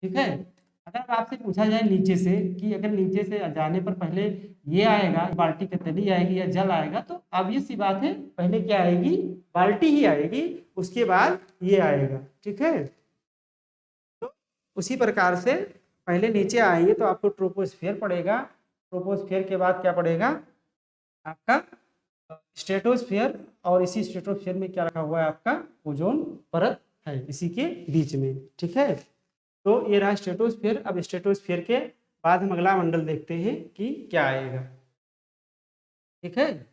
Speaker 1: ठीक है, अगर आपसे पूछा जाए नीचे से कि अगर नीचे से जाने पर पहले ये आएगा, बाल्टी की तली आएगी या जल आएगा, तो ऑब्वियस सी बात है पहले क्या आएगी, बाल्टी ही आएगी, उसके बाद ये आएगा। ठीक है, तो उसी प्रकार से पहले नीचे आएंगे तो आपको ट्रोपोस्फियर पड़ेगा, ट्रोपोस्फियर के बाद क्या पड़ेगा आपका स्ट्रेटोस्फियर, और इसी स्ट्रेटोस्फियर में क्या रखा हुआ है आपका ओजोन परत है इसी के बीच में। ठीक है, तो ये रहा स्ट्रेटोस्फियर। अब स्ट्रेटोस्फियर के बाद हम अगला मंडल देखते हैं कि क्या आएगा। ठीक है,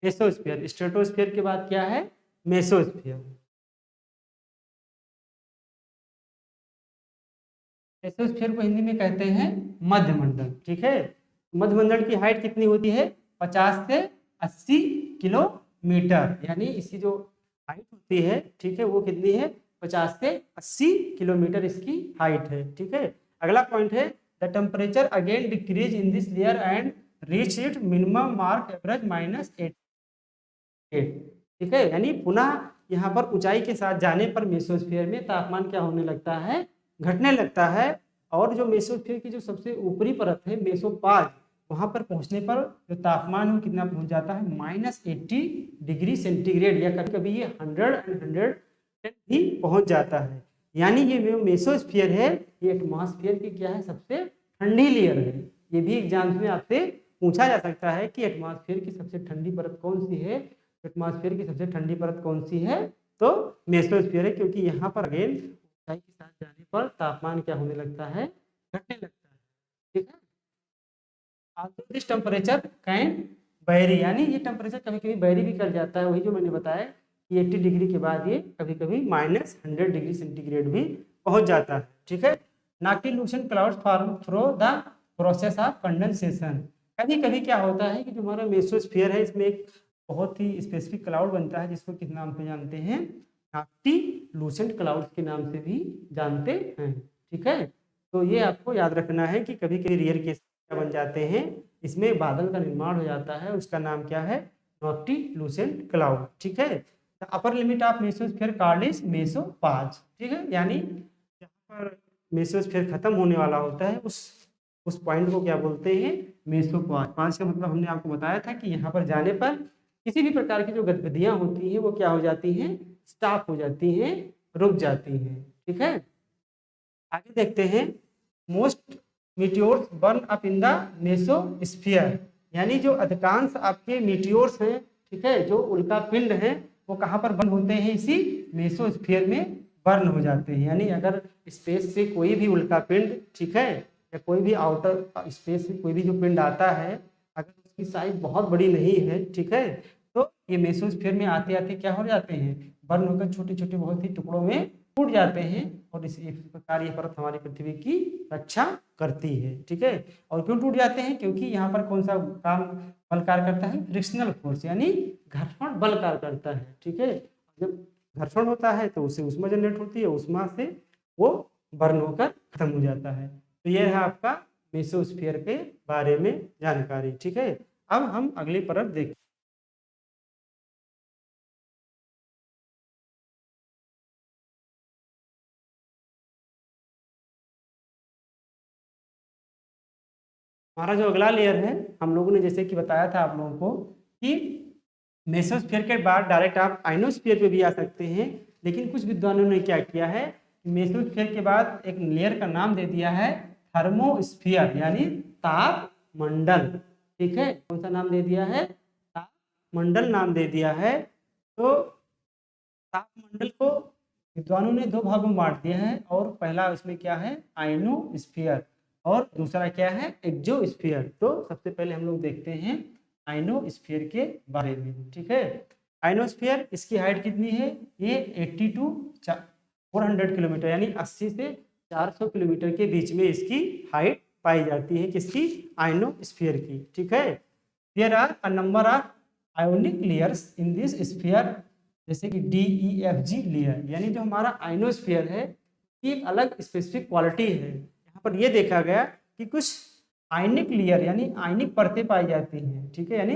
Speaker 1: मेसोस्फियर, स्ट्रेटोस्फियर के बाद क्या है, मेसोस्फियर। मेसोस्फियर को हिंदी में कहते हैं मध्यमंडल। ठीक है, मध्यमंडल की हाइट कितनी होती है, 50 से 80 किलोमीटर, यानी इसकी जो हाइट होती है, ठीक है, वो कितनी है 50 से 80 किलोमीटर इसकी हाइट है। ठीक है, अगला पॉइंट है the temperature again decrease in this layer and reach it minimum mark average -8। ठीक है, यानी पुनः यहाँ पर ऊंचाई के साथ जाने पर मेसोस्फीयर में तापमान क्या होने लगता है, घटने लगता है। और जो मेसोस्फीयर की जो सबसे ऊपरी परत है मेसोपाज, वहां पर पहुंचने पर जो तापमान है कितना पहुंच जाता है -80 डिग्री सेंटीग्रेड, या कभी कभी ये 100 भी पहुंच जाता है। यानी ये जो मेसोस्फीयर है ये एटमॉस्फेयर की क्या है, सबसे ठंडी लेयर है। ये भी एग्जाम्स में आपसे पूछा जा सकता है कि एटमॉस्फेयर की सबसे ठंडी परत कौन सी है। एटमॉस्फेयर की सबसे ठंडी परत कौन सी है, तो मेसोस्फीयर है, क्योंकि यहाँ पर अगेन ऊंचाई के साथ जाने पर तापमान क्या होने लगता है, घटने लगता है। ठीक है, also this temperature can very, यानी ये टेम्परेचर कभी कभी वेरी भी कर जाता है। वही जो मैंने बताया कि 80 डिग्री के बाद ये कभी कभी -100 डिग्री सेंटीग्रेड भी पहुंच जाता है। ठीक है, noctilucent clouds form through the process of condensation. कभी कभी क्या होता है कि जो हमारा मेसोस्फीयर है इसमें एक बहुत ही स्पेसिफिक क्लाउड बनता है, जिसको किस नाम से जानते हैं, नॉक्टिल्यूसेंट क्लाउड्स के नाम से भी जानते हैं। ठीक है, तो ये आपको याद रखना है कि कभी कभी रियर केस बन जाते हैं, इसमें बादल का निर्माण हो जाता है, उसका नाम क्या है, नॉक्टिल्यूसेंट क्लाउड। ठीक है, upper limit of mesosphere called is mesopause. ठीक है, यानी जहाँ पर मेसोस्फीयर खत्म होने वाला होता है उस पॉइंट को क्या बोलते हैं, मेसोपाज। पाज का मतलब हमने आपको बताया था कि यहाँ पर जाने पर किसी भी प्रकार की जो गतिविधियां होती हैं वो क्या हो जाती हैं, स्टॉप हो जाती हैं, रुक जाती हैं। ठीक है, आगे देखते हैं most meteors burn up in the mesosphere, यानी जो अधिकांश आपके मीटियोर्स हैं, ठीक है, जो उल्का पिंड हैं, वो कहाँ पर बर्न होते हैं, इसी मेसोस्फीयर में बर्न हो जाते हैं। यानी अगर स्पेस से कोई भी उल्का पिंड, ठीक है, या कोई भी आउटर स्पेस से कोई भी जो पिंड आता है, अगर उसकी साइज बहुत बड़ी नहीं है, ठीक है, तो ये मेसोस्फीयर में आते आते क्या हो जाते हैं, बर्न होकर छोटे छोटे बहुत ही टुकड़ों में टूट जाते हैं, और इस प्रकार यह परत हमारी पृथ्वी की रक्षा करती है। ठीक है, और क्यों टूट जाते हैं, क्योंकि यहाँ पर कौन सा काम बल कार्य करता है, फ्रिक्शनल फोर्स, यानी घर्षण बल कार्य करता है। ठीक है, जब घर्षण होता है तो उससे ऊष्मा जनरेट होती है, ऊष्मा से वो बर्न होकर खत्म हो जाता है। तो यह है आपका मेसोस्फीयर के बारे में जानकारी। ठीक है, अब हम अगली परत देखते हैं। हमारा जो अगला लेयर है, हम लोगों ने जैसे कि बताया था आप लोगों को कि मेसोस्फीयर के बाद डायरेक्ट आप आइनोस्फीयर पे भी आ सकते हैं, लेकिन कुछ विद्वानों ने क्या किया है, मेसोस्फीयर के बाद एक लेयर का नाम दे दिया है थर्मोस्फीयर, यानी तापमंडल। ठीक है, कौन सा नाम दे दिया है, तापमंडल नाम दे दिया है। तो तापमंडल को विद्वानों ने दो भागों में बांट दिया है, और पहला उसमें क्या है, आइनोस्फीयर, और दूसरा क्या है, एक्सोस्फीयर। तो सबसे पहले हम लोग देखते हैं आइनोस्फीयर के बारे में। ठीक है, आइनोस्फीयर, इसकी हाइट कितनी है, ये 80 to 400 किलोमीटर, यानी 80 से 400 किलोमीटर के बीच में इसकी हाइट पाई जाती है, किसकी, आइनोस्फीयर की। ठीक है, there are a number of ionic layers in this sphere, जैसे कि DEFG लेयर, यानी जो हमारा आइनोस्फीयर है ये एक अलग स्पेसिफिक क्वालिटी है। यहाँ पर ये देखा गया कि कुछ आयनिक लेयर, यानी आयनिक परतें पाई जाती हैं। ठीक है, यानी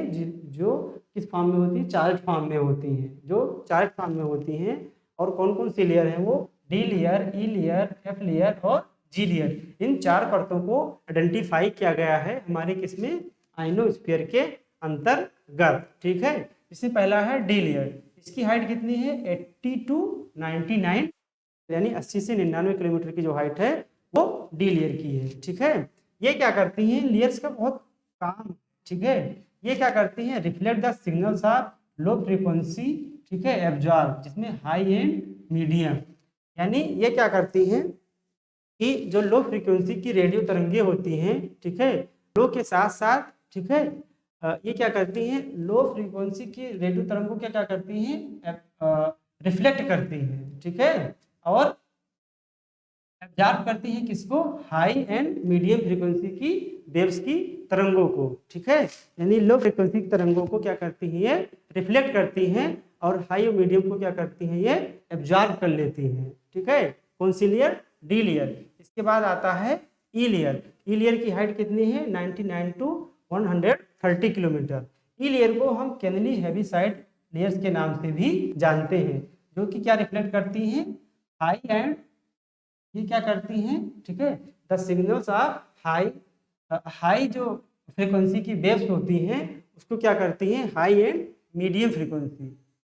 Speaker 1: जो किस फॉर्म में होती है, चार्ज फॉर्म में होती हैं, जो चार्ज फॉर्म में होती हैं। और कौन कौन सी लेयर हैं वो, D layer, E layer, F layer और G लेयर। इन चार परतों को आइडेंटिफाई किया गया है हमारे किसमें, आइनोस्फीयर के अंतर्गत। ठीक है, इससे पहला है D लेयर, इसकी हाइट कितनी है, 80 to 99, यानी 80 से 99 किलोमीटर की जो हाइट है वो D लेयर की है। ठीक है, ये क्या करती हैं, लेयर्स का बहुत काम। ठीक है, ये क्या करती हैं, reflect the signals of low frequency, ठीक है, एब्जॉर्ब, जिसमें हाई एंड मीडियम, यानी ये क्या करती हैं कि जो लो फ्रीक्वेंसी की रेडियो तरंगे होती हैं, ठीक है, लो के साथ साथ, ठीक है, ये क्या करती हैं, लो फ्रीक्वेंसी की रेडियो तरंगों क्या क्या करती हैं, रिफ्लेक्ट करती हैं। ठीक है, और एब्जॉर्ब करती हैं किसको, हाई एंड मीडियम फ्रीक्वेंसी की वेव्स की तरंगों को। ठीक है, यानी लो फ्रीक्वेंसी की तरंगों को क्या करती हैं, रिफ्लेक्ट करती हैं, और हाई और मीडियम को क्या करती हैं, ये एब्जॉर्ब कर लेती हैं। ठीक है, कौन सी लेयर, डी लेयर। इसके बाद आता है ई लेयर। ई लेयर की हाइट कितनी है, 99 टू 130 किलोमीटर। ई लेयर को हम कैनली हेविसाइड लेयर्स के नाम से भी जानते हैं, जो कि क्या रिफ्लेक्ट करती हैं, हाई एंड, ये क्या करती हैं, ठीक है, द सिग्नल्स ऑफ हाई जो फ्रीक्वेंसी की वेव्स होती हैं उसको क्या करती हैं, हाई एंड मीडियम फ्रीक्वेंसी।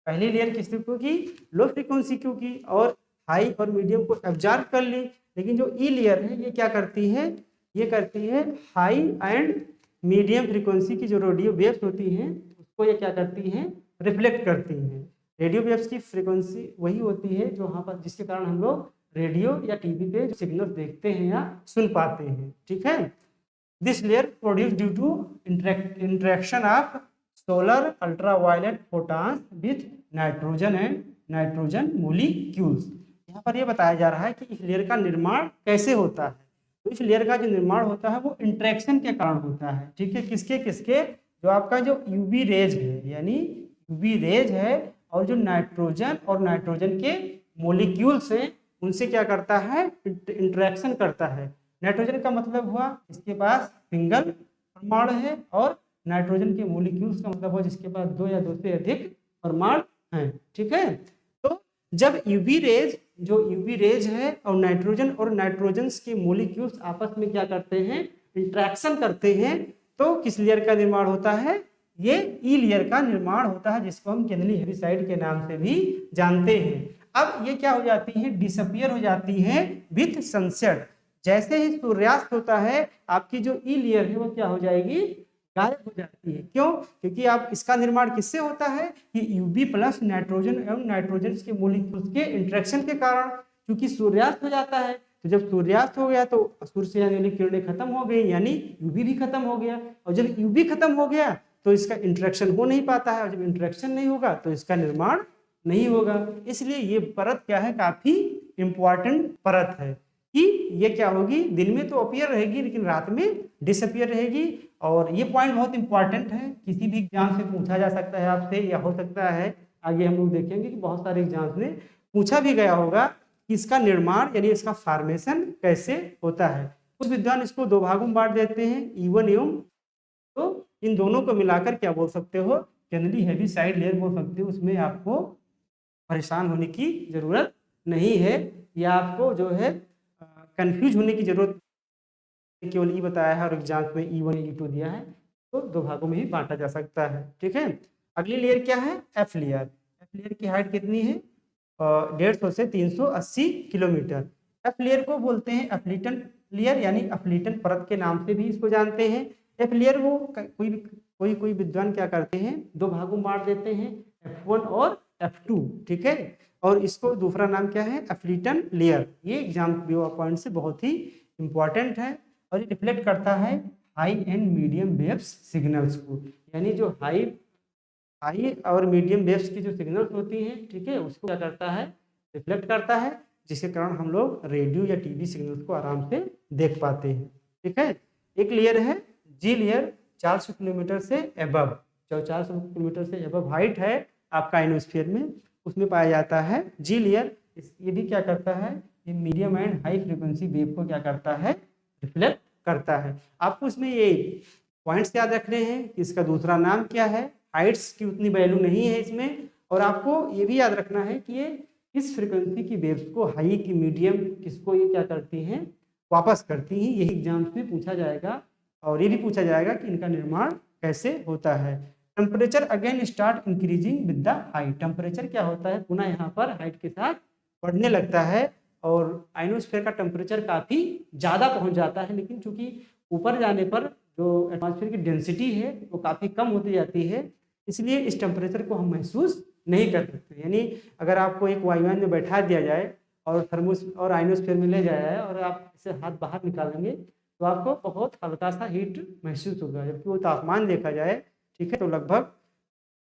Speaker 1: पहली लेयर किस की, लो फ्रीक्वेंसी की, और हाई और मीडियम को एब्जॉर्ब कर ली। लेकिन जो ई लेयर है ये क्या करती है, ये करती है हाई एंड मीडियम फ्रीक्वेंसी की जो रेडियो वेव्स होती हैं उसको ये क्या करती हैं, रिफ्लेक्ट करती हैं। रेडियो वेव्स की फ्रीक्वेंसी वही होती है जो वहाँ पर, जिसके कारण हम लोग रेडियो या टीवी पे सिग्नल देखते हैं या सुन पाते हैं। ठीक है, this layer produce due to interaction of solar ultraviolet photons with nitrogen and nitrogen molecules. यहाँ पर यह बताया जा रहा है कि इस लेयर का निर्माण कैसे होता है। तो इस लेयर का जो निर्माण होता है वो इंटरेक्शन के कारण होता है। ठीक है, किसके किसके, जो आपका जो यूवी रेज है, यानी यूवी रेज है, और जो नाइट्रोजन और नाइट्रोजन के मोलिक्यूल्स हैं उनसे क्या करता है, इंटरेक्शन करता है। नाइट्रोजन का मतलब हुआ इसके पास सिंगल परमाणु है, और नाइट्रोजन के मोलिक्यूल्स का मतलब हुआ जिसके पास दो या दो से अधिक परमाणु हैं। ठीक है, तो जब यूवी रेज, जो यूवी रेज है और नाइट्रोजन के मोलिक्यूल्स आपस में क्या करते हैं, इंटरेक्शन करते हैं, तो किस लेयर का निर्माण होता है, ये ई लेयर का निर्माण होता है, जिसको हम कैनली हेविसाइड के नाम से भी जानते हैं। अब ये क्या हो जाती है, डिसअपियर हो जाती है विथ सनसेट। जैसे ही सूर्यास्त होता है आपकी जो ई लेयर है वो क्या हो जाएगी, गायब हो जाती है। क्यों, क्योंकि आप इसका निर्माण किससे होता है, कि यूवी प्लस नाइट्रोजन एवं नाइट्रोजन के मोलिक्यूल्स के इंटरेक्शन के कारण। क्योंकि सूर्यास्त हो जाता है, तो जब सूर्यास्त हो गया तो सूर्य से आने वाली किरणें खत्म हो गई, यानी यूवी भी खत्म हो गया। और जब यूवी खत्म हो गया तो इसका इंटरेक्शन हो नहीं पाता है, और जब इंटरेक्शन नहीं होगा तो इसका निर्माण नहीं होगा। इसलिए ये परत क्या है, काफी इंपॉर्टेंट परत है, कि ये क्या होगी, दिन में तो अपीयर रहेगी लेकिन रात में डिसअपियर रहेगी। और ये पॉइंट बहुत इंपॉर्टेंट है, किसी भी एग्जाम से पूछा जा सकता है आपसे, या हो सकता है आगे हम लोग देखेंगे कि बहुत सारे एग्जाम्स में पूछा भी गया होगा कि इसका निर्माण यानी इसका फॉर्मेशन कैसे होता है। कुछ विद्वान इसको दो भागों में बांट देते हैं, E1 एवं, तो इन दोनों को मिलाकर क्या बोल सकते हो, कैनली हेविसाइड लेयर बोल सकते हो। उसमें आपको परेशान होने की जरूरत नहीं है, या आपको जो है कंफ्यूज होने की जरूरत, केवल ई बताया है और एग्जाम्स में E1 E2 दिया है, तो दो भागों में ही बांटा जा सकता है। ठीक है, अगली लेयर क्या है, एफ लेयर। एफ लेयर की हाइट कितनी है, 150 से 380 किलोमीटर। एफ लेयर को बोलते हैं एफ्लिटन लेयर, यानी एफ्लिटन परत के नाम से भी इसको जानते हैं। एफ लेयर वो कोई विद्वान क्या करते हैं, दो भागों में बांट देते हैं, F1 और F2। ठीक है, और इसको दूसरा नाम क्या है, एफ्लिटन लेयर। ये एग्जाम पॉइंट से बहुत ही इंपॉर्टेंट है, और ये रिफ्लेक्ट करता है high and medium waves signals को, यानी जो हाई और मीडियम वेव्स की जो सिग्नल्स होती हैं, ठीक है, उसको क्या करता है, रिफ्लेक्ट करता है, जिसके कारण हम लोग रेडियो या टीवी सिग्नल्स को आराम से देख पाते हैं। ठीक है, एक लेयर है जी लेयर, 400 किलोमीटर से एबव, जो 400 किलोमीटर से एबव हाइट है आपका आइनोस्फीयर में, उसमें पाया जाता है जी लेयर। ये भी क्या करता है, ये medium and high frequency wave को क्या करता है, रिफ्लेक्ट करता है। आपको इसमें ये पॉइंट्स याद रखने हैं कि इसका दूसरा नाम क्या है, हाइट्स की उतनी वैल्यू नहीं है इसमें, और आपको ये भी याद रखना है कि ये किस फ्रीक्वेंसी की वेव्स को, हाई की मीडियम किसको ये क्या करती हैं, वापस करती हैं। यही एग्जाम्स में पूछा जाएगा, और ये भी पूछा जाएगा कि इनका निर्माण कैसे होता है। Temperature again start increasing with the height. Temperature क्या होता है, पुनः यहाँ पर हाइट के साथ बढ़ने लगता है, और आइनोस्फीयर का टेम्परेचर काफ़ी ज़्यादा पहुँच जाता है, लेकिन चूंकि ऊपर जाने पर जो एटमॉस्फेयर की डेंसिटी है वो काफ़ी कम होती जाती है, इसलिए इस टेम्परेचर को हम महसूस नहीं कर सकते। यानी अगर आपको एक वायुयान में बैठा दिया जाए और थर्मोस और आइनोस्फीयर में ले जाया जाए, और आप इसे हाथ बाहर निकालेंगे तो आपको बहुत हल्का सा हीट महसूस होगा, जबकि वो तापमान देखा जाए, ठीक है, तो लगभग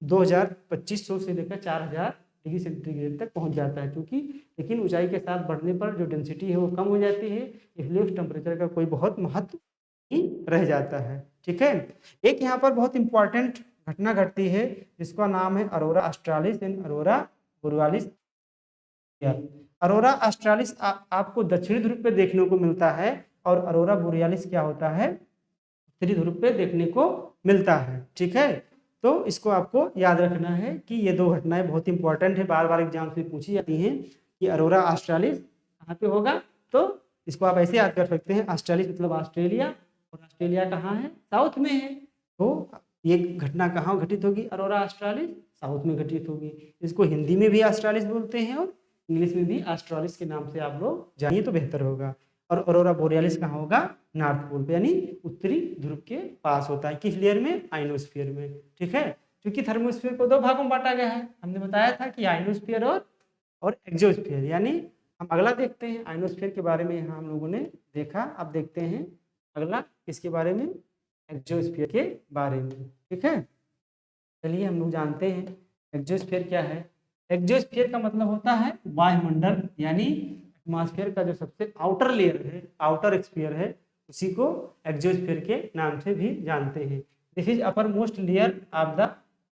Speaker 1: 2500 से लेकर 4000 डिग्री सेंटीग्रेड तक पहुंच जाता है। क्योंकि लेकिन ऊंचाई के साथ बढ़ने पर जो डेंसिटी है वो कम हो जाती है, इसलिए उस टेम्परेचर का कोई बहुत महत्व नहीं रह जाता है। ठीक है, एक यहाँ पर बहुत इंपॉर्टेंट घटना घटती है जिसका नाम है अरोरा ऑस्ट्रालिस एंड अरोरा बोरियालिस। अरोरा ऑस्ट्रालिस आपको दक्षिणी ध्रुव पे देखने को मिलता है और अरोरा बोरियालिस क्या होता है, उत्तरी ध्रुव पे देखने को मिलता है। ठीक है, तो इसको आपको याद रखना है कि ये दो घटनाएं बहुत इंपॉर्टेंट है, बार बार एग्जाम से पूछी जाती हैं कि अरोरा ऑस्ट्रालिस कहाँ पे होगा, तो इसको आप ऐसे याद कर सकते हैं, ऑस्ट्रालिस मतलब ऑस्ट्रेलिया, और ऑस्ट्रेलिया कहाँ है, साउथ में है। तो ये घटना कहाँ घटित होगी, अरोरा ऑस्ट्रालिस साउथ में घटित होगी। इसको हिंदी में भी ऑस्ट्रालिस बोलते हैं और इंग्लिश में भी ऑस्ट्रालिस के नाम से आप लोग जानिए तो बेहतर होगा। और अरोरा बोरियालिस कहाँ होगा, नॉर्थ पोल पे, यानी उत्तरी ध्रुव के पास होता है। किस लेयर में, आइनोस्फीयर में। ठीक है, क्योंकि थर्मोस्फीयर को दो भागों में बांटा गया है, हमने बताया था कि आइनोस्फीयर और एक्सोस्फीयर। यानी हम अगला देखते हैं, आइनोस्फीयर के बारे में यहाँ हम लोगों ने देखा, अब देखते हैं अगला किसके बारे में, एक्सोस्फीयर के बारे में। ठीक है, चलिए हम लोग जानते हैं एक्सोस्फीयर क्या है। एक्सोस्फीयर का मतलब होता है वायुमंडल, यानी एटमॉस्फेयर का जो सबसे आउटर लेयर है, आउटर स्फीयर है, उसी को एक्सोस्फीयर के नाम से भी जानते हैं। This is upper most layer of the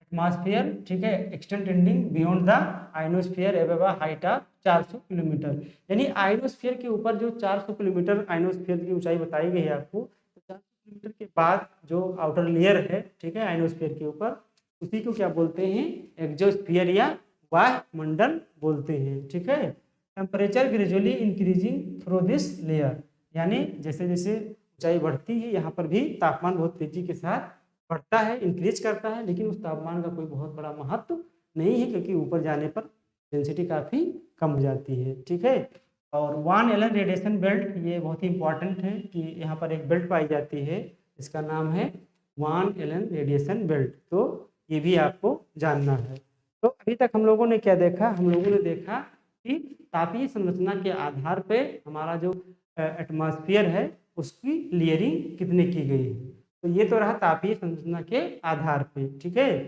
Speaker 1: atmosphere. ठीक है, extending beyond the ionosphere above a height of 400 kilometre. यानी आइनोस्फीयर के ऊपर जो 400 किलोमीटर आइनोस्फीयर की ऊंचाई बताई गई है आपको, तो 400 किलोमीटर के बाद जो आउटर लेयर है, ठीक है, आइनोस्फीयर के ऊपर, उसी को क्या बोलते हैं, एक्सोस्फीयर या वायुमंडल बोलते हैं। ठीक है, temperature gradually increasing through this layer, यानी जैसे जैसे ऊंचाई बढ़ती है यहाँ पर भी तापमान बहुत तेजी के साथ बढ़ता है, इंक्रीज करता है, लेकिन उस तापमान का कोई बहुत बड़ा महत्व नहीं है, क्योंकि ऊपर जाने पर डेंसिटी काफ़ी कम हो जाती है। ठीक है, और वान एलन रेडिएशन बेल्ट, ये बहुत ही इंपॉर्टेंट है कि यहाँ पर एक बेल्ट पाई जाती है, इसका नाम है वान एलन रेडिएशन बेल्ट, तो ये भी आपको जानना है। तो अभी तक हम लोगों ने क्या देखा, हम लोगों ने देखा कि तापीय संरचना के आधार पे हमारा जो एटमॉस्फेयर है उसकी लेयरिंग कितने की गई है। तो ये तो रहा तापीय संरचना के आधार पे। ठीक है,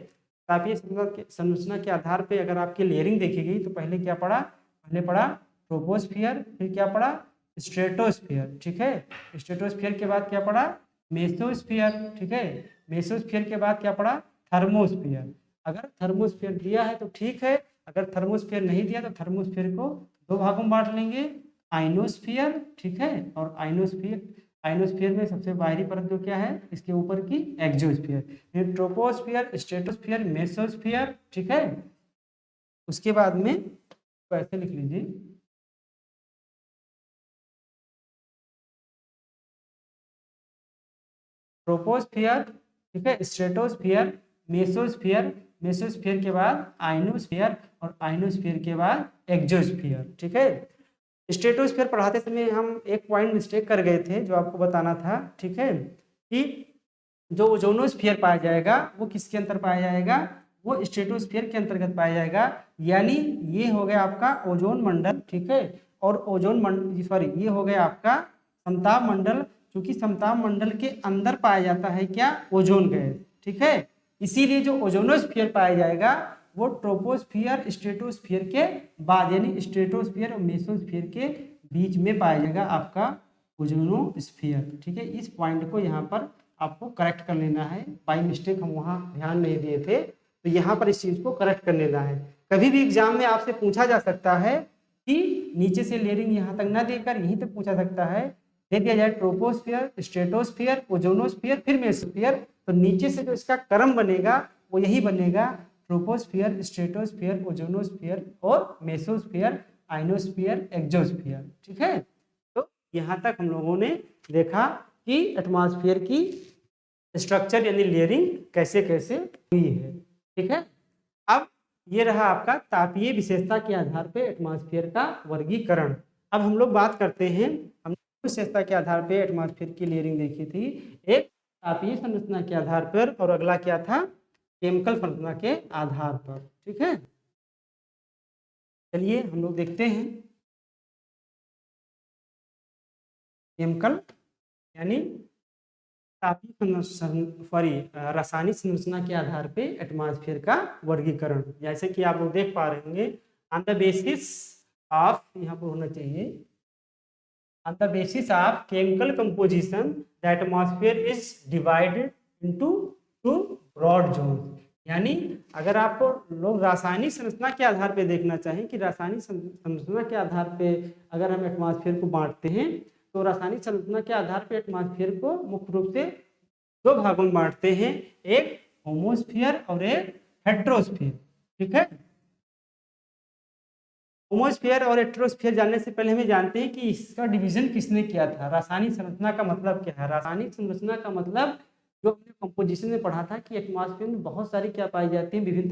Speaker 1: तापीय संरचना के आधार पे अगर आपकी लेयरिंग देखी गई तो पहले क्या पढ़ा, पहले पढ़ा ट्रोपोस्फियर, फिर क्या पढ़ा, स्ट्रेटोस्फियर। ठीक है, स्ट्रेटोस्फियर के बाद क्या पढ़ा, मेसोस्फियर। ठीक है, मेसोस्फियर के बाद क्या पढ़ा, थर्मोस्फियर। अगर थर्मोस्फियर दिया है तो ठीक है, अगर थर्मोस्फियर नहीं दिया तो थर्मोस्फियर को दो भागों में बांट लेंगे, आइनोस्फियर, ठीक है, और आइनोस्फियर में सबसे बाहरी परत जो क्या है इसके ऊपर की, एक्सोस्फियर। Troposphere, stratosphere, mesosphere. ठीक है, उसके बाद में ऐसे लिख लीजिए, ट्रोपोस्फियर, ठीक है, स्ट्रेटोस्फियर, मेसोस्फियर, मेसोस्फियर के बाद आइनोस्फियर, और आइनोस्फियर के बाद एक्सोस्फियर। ठीक है, स्ट्रेटोस्फियर पढ़ाते समय हम एक पॉइंट मिस्टेक कर गए थे जो आपको बताना था। ठीक है, कि जो ओजोनोस्फियर पाया जाएगा वो किसके अंतर पाया जाएगा, वो स्ट्रेटोस्फियर के अंतर्गत पाया जाएगा। यानी ये हो गया आपका ओजोन मंडल। ठीक है, और ओजोन मंडल, सॉरी, ये हो गया आपका समताप मंडल, क्योंकि समताप मंडल के अंदर पाया जाता है क्या, ओजोन गैस। ठीक है, इसीलिए जो ओजोनोस्फियर पाया जाएगा वो ट्रोपोस्फियर स्ट्रेटोस्फियर के बाद, यानी स्ट्रेटोस्फियर और मेसोस्फियर के बीच में पाया जाएगा आपका ओजोनोस्फियर। ठीक है, इस पॉइंट को यहाँ पर आपको करेक्ट कर लेना है, बाई मिस्टेक हम वहाँ ध्यान नहीं दिए थे, तो यहाँ पर इस चीज़ को करेक्ट कर लेना है। कभी भी एग्जाम में आपसे पूछा जा सकता है कि नीचे से लेयरिंग यहाँ तक ना देकर यहीं तक पूछा सकता है, दे दिया जाए ट्रोपोस्फियर, स्ट्रेटोस्फियर, ओजोनोस्फियर, फिर मेसोस्फियर, तो नीचे से जो इसका क्रम बनेगा वो यही बनेगा, ट्रोपोस्फियर, स्ट्रेटोस्फियर, ओजोनोस्फियर और मेसोस्फियर, आइनोस्फियर, एक्सोस्फियर। ठीक है, तो यहाँ तक हम लोगों ने देखा कि एटमॉस्फेयर की स्ट्रक्चर यानी लेयरिंग कैसे कैसे हुई है। ठीक है, अब ये रहा आपका तापीय विशेषता के आधार पे एटमॉस्फेयर का वर्गीकरण। अब हम लोग बात करते हैं, हमने विशेषता के आधार पे एटमॉस्फेयर की लेयरिंग देखी थी, एक तापीय संरचना के आधार पर, और अगला क्या था, केमिकल संरचना के आधार पर। ठीक है, चलिए हम लोग देखते हैं केमिकल यानी तापीय सॉरी रासायनिक संरचना के आधार पे एटमॉस्फेयर का वर्गीकरण। जैसे कि आप लोग देख पा रहे होंगे, ऑन द बेसिस ऑफ, यहाँ पर होना चाहिए, on the basis of chemical composition the atmosphere is divided into two rod zone. यानी अगर आपको लोग रासायनिक संरचना के आधार पे देखना चाहें कि रासायनिक संरचना के आधार पे अगर हम एटमॉस्फेयर को बांटते हैं तो रासायनिक संरचना के आधार पे एटमॉस्फेयर को मुख्य रूप से दो भागों में बांटते हैं, एक होमोस्फीयर और एक हेट्रोस्फीयर। ठीक है, होमोस्फीयर और हेट्रोस्फीयर जानने से पहले हमें जानते हैं कि इसका डिवीजन किसने किया था। रासायनिक संरचना का मतलब क्या है? रासायनिक संरचना का मतलब जो हमने कंपोजिशन में पढ़ा था कि एटमॉस्फेयर में बहुत सारी क्या पाई जाती है, विभिन्न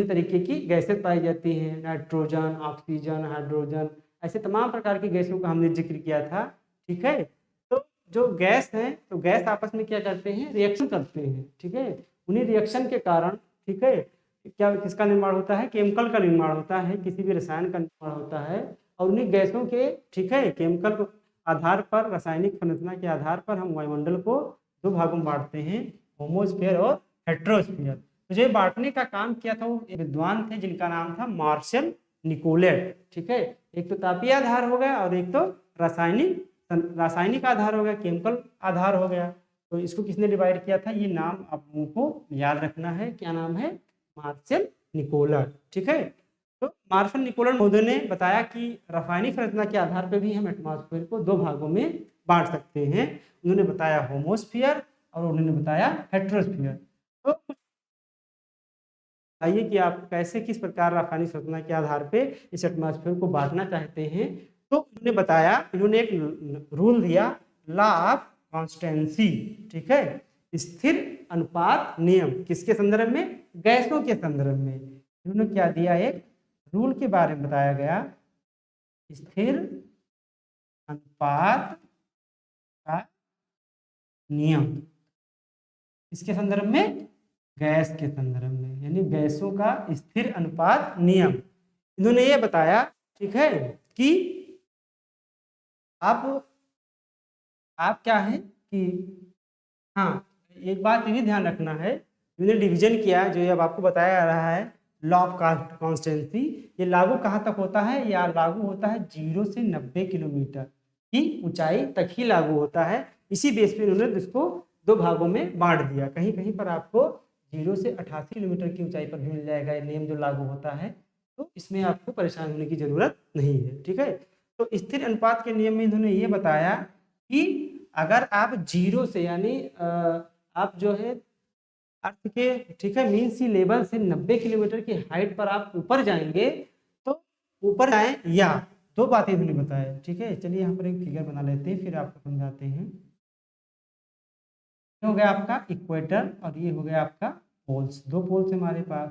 Speaker 1: तरीके की गैसें पाई जाती हैं, नाइट्रोजन, ऑक्सीजन, हाइड्रोजन, ऐसे तमाम प्रकार की गैसों का हमने जिक्र किया था। ठीक है, तो जो गैस है तो गैस आपस में क्या करते हैं, रिएक्शन करते हैं। ठीक है, उन्हीं रिएक्शन के कारण, ठीक है, क्या किसका निर्माण होता है, केमिकल का निर्माण होता है, किसी भी रसायन का निर्माण होता है। और उन्हीं गैसों के, ठीक है, केमिकल आधार पर, रासायनिक संरचना के आधार पर हम वायुमंडल को दो भागों में बांटते हैं, होमोस्फीयर और हेट्रोस्फीयर। तो जो बांटने का काम किया था वो एक विद्वान थे जिनका नाम था मार्शल निकोलेट। ठीक है, एक तो तापीय आधार हो गया और एक तो रासायनिक आधार हो गया, केमिकल आधार हो गया। तो इसको किसने डिवाइड किया था, ये नाम आप लोगों को याद रखना है। क्या नाम है? मार्शल निकोलर। ठीक है, तो मार्शल निकोलर महोदय ने बताया कि रासायनिक संरचना के आधार पर भी हम एटमॉस्फेयर को दो भागों में बांट सकते हैं। उन्होंने बताया होमोस्फीयर और उन्होंने बताया हेट्रोस्फीयर। तो आइए कि आप कैसे, किस प्रकार रासायनिक संरचना के आधार पे इस एटमॉस्फेयर को बांटना चाहते हैं। तो उन्होंने बताया, इन्होंने एक रूल दिया, लॉ ऑफ कॉन्स्टेंसी। ठीक है, स्थिर अनुपात नियम, किसके संदर्भ में? गैसों के संदर्भ में। इन्होंने क्या दिया, एक रूल के बारे में बताया गया, स्थिर अनुपात का नियम। इसके संदर्भ में? गैस के संदर्भ में, यानी गैसों का स्थिर अनुपात नियम। इन्होंने ये बताया, ठीक है, कि आप क्या है कि, हाँ, एक बात ये भी ध्यान रखना है, इन्होंने डिवीजन किया जो अब आपको बताया जा रहा है, लॉ ऑफ कॉन्स्टेंसी। ये लागू कहाँ तक होता है? या लागू होता है 0 से 90 किलोमीटर की ऊंचाई तक ही लागू होता है। इसी बेस पे इन्होंने इसको दो भागों में बांट दिया। कहीं कहीं पर आपको 0 से 88 किलोमीटर की ऊंचाई पर भी मिल जाएगा ये नियम जो लागू होता है, तो इसमें आपको परेशान होने की जरूरत नहीं है। ठीक है, तो स्थिर अनुपात के नियम में इन्होंने ये बताया कि अगर आप 0 से, यानी आप जो है अर्थ के, ठीक है, मीन सी लेवल से 90 किलोमीटर की हाइट पर आप ऊपर जाएंगे, तो ऊपर जाएं, या दो बातें इन्होंने बताया। ठीक है, चलिए यहाँ पर एक फिगर बना लेते हैं, फिर आपको समझाते हैं। ये हो गया आपका इक्वेटर और ये हो गया आपका पोल्स, दो पोल्स हमारे पास।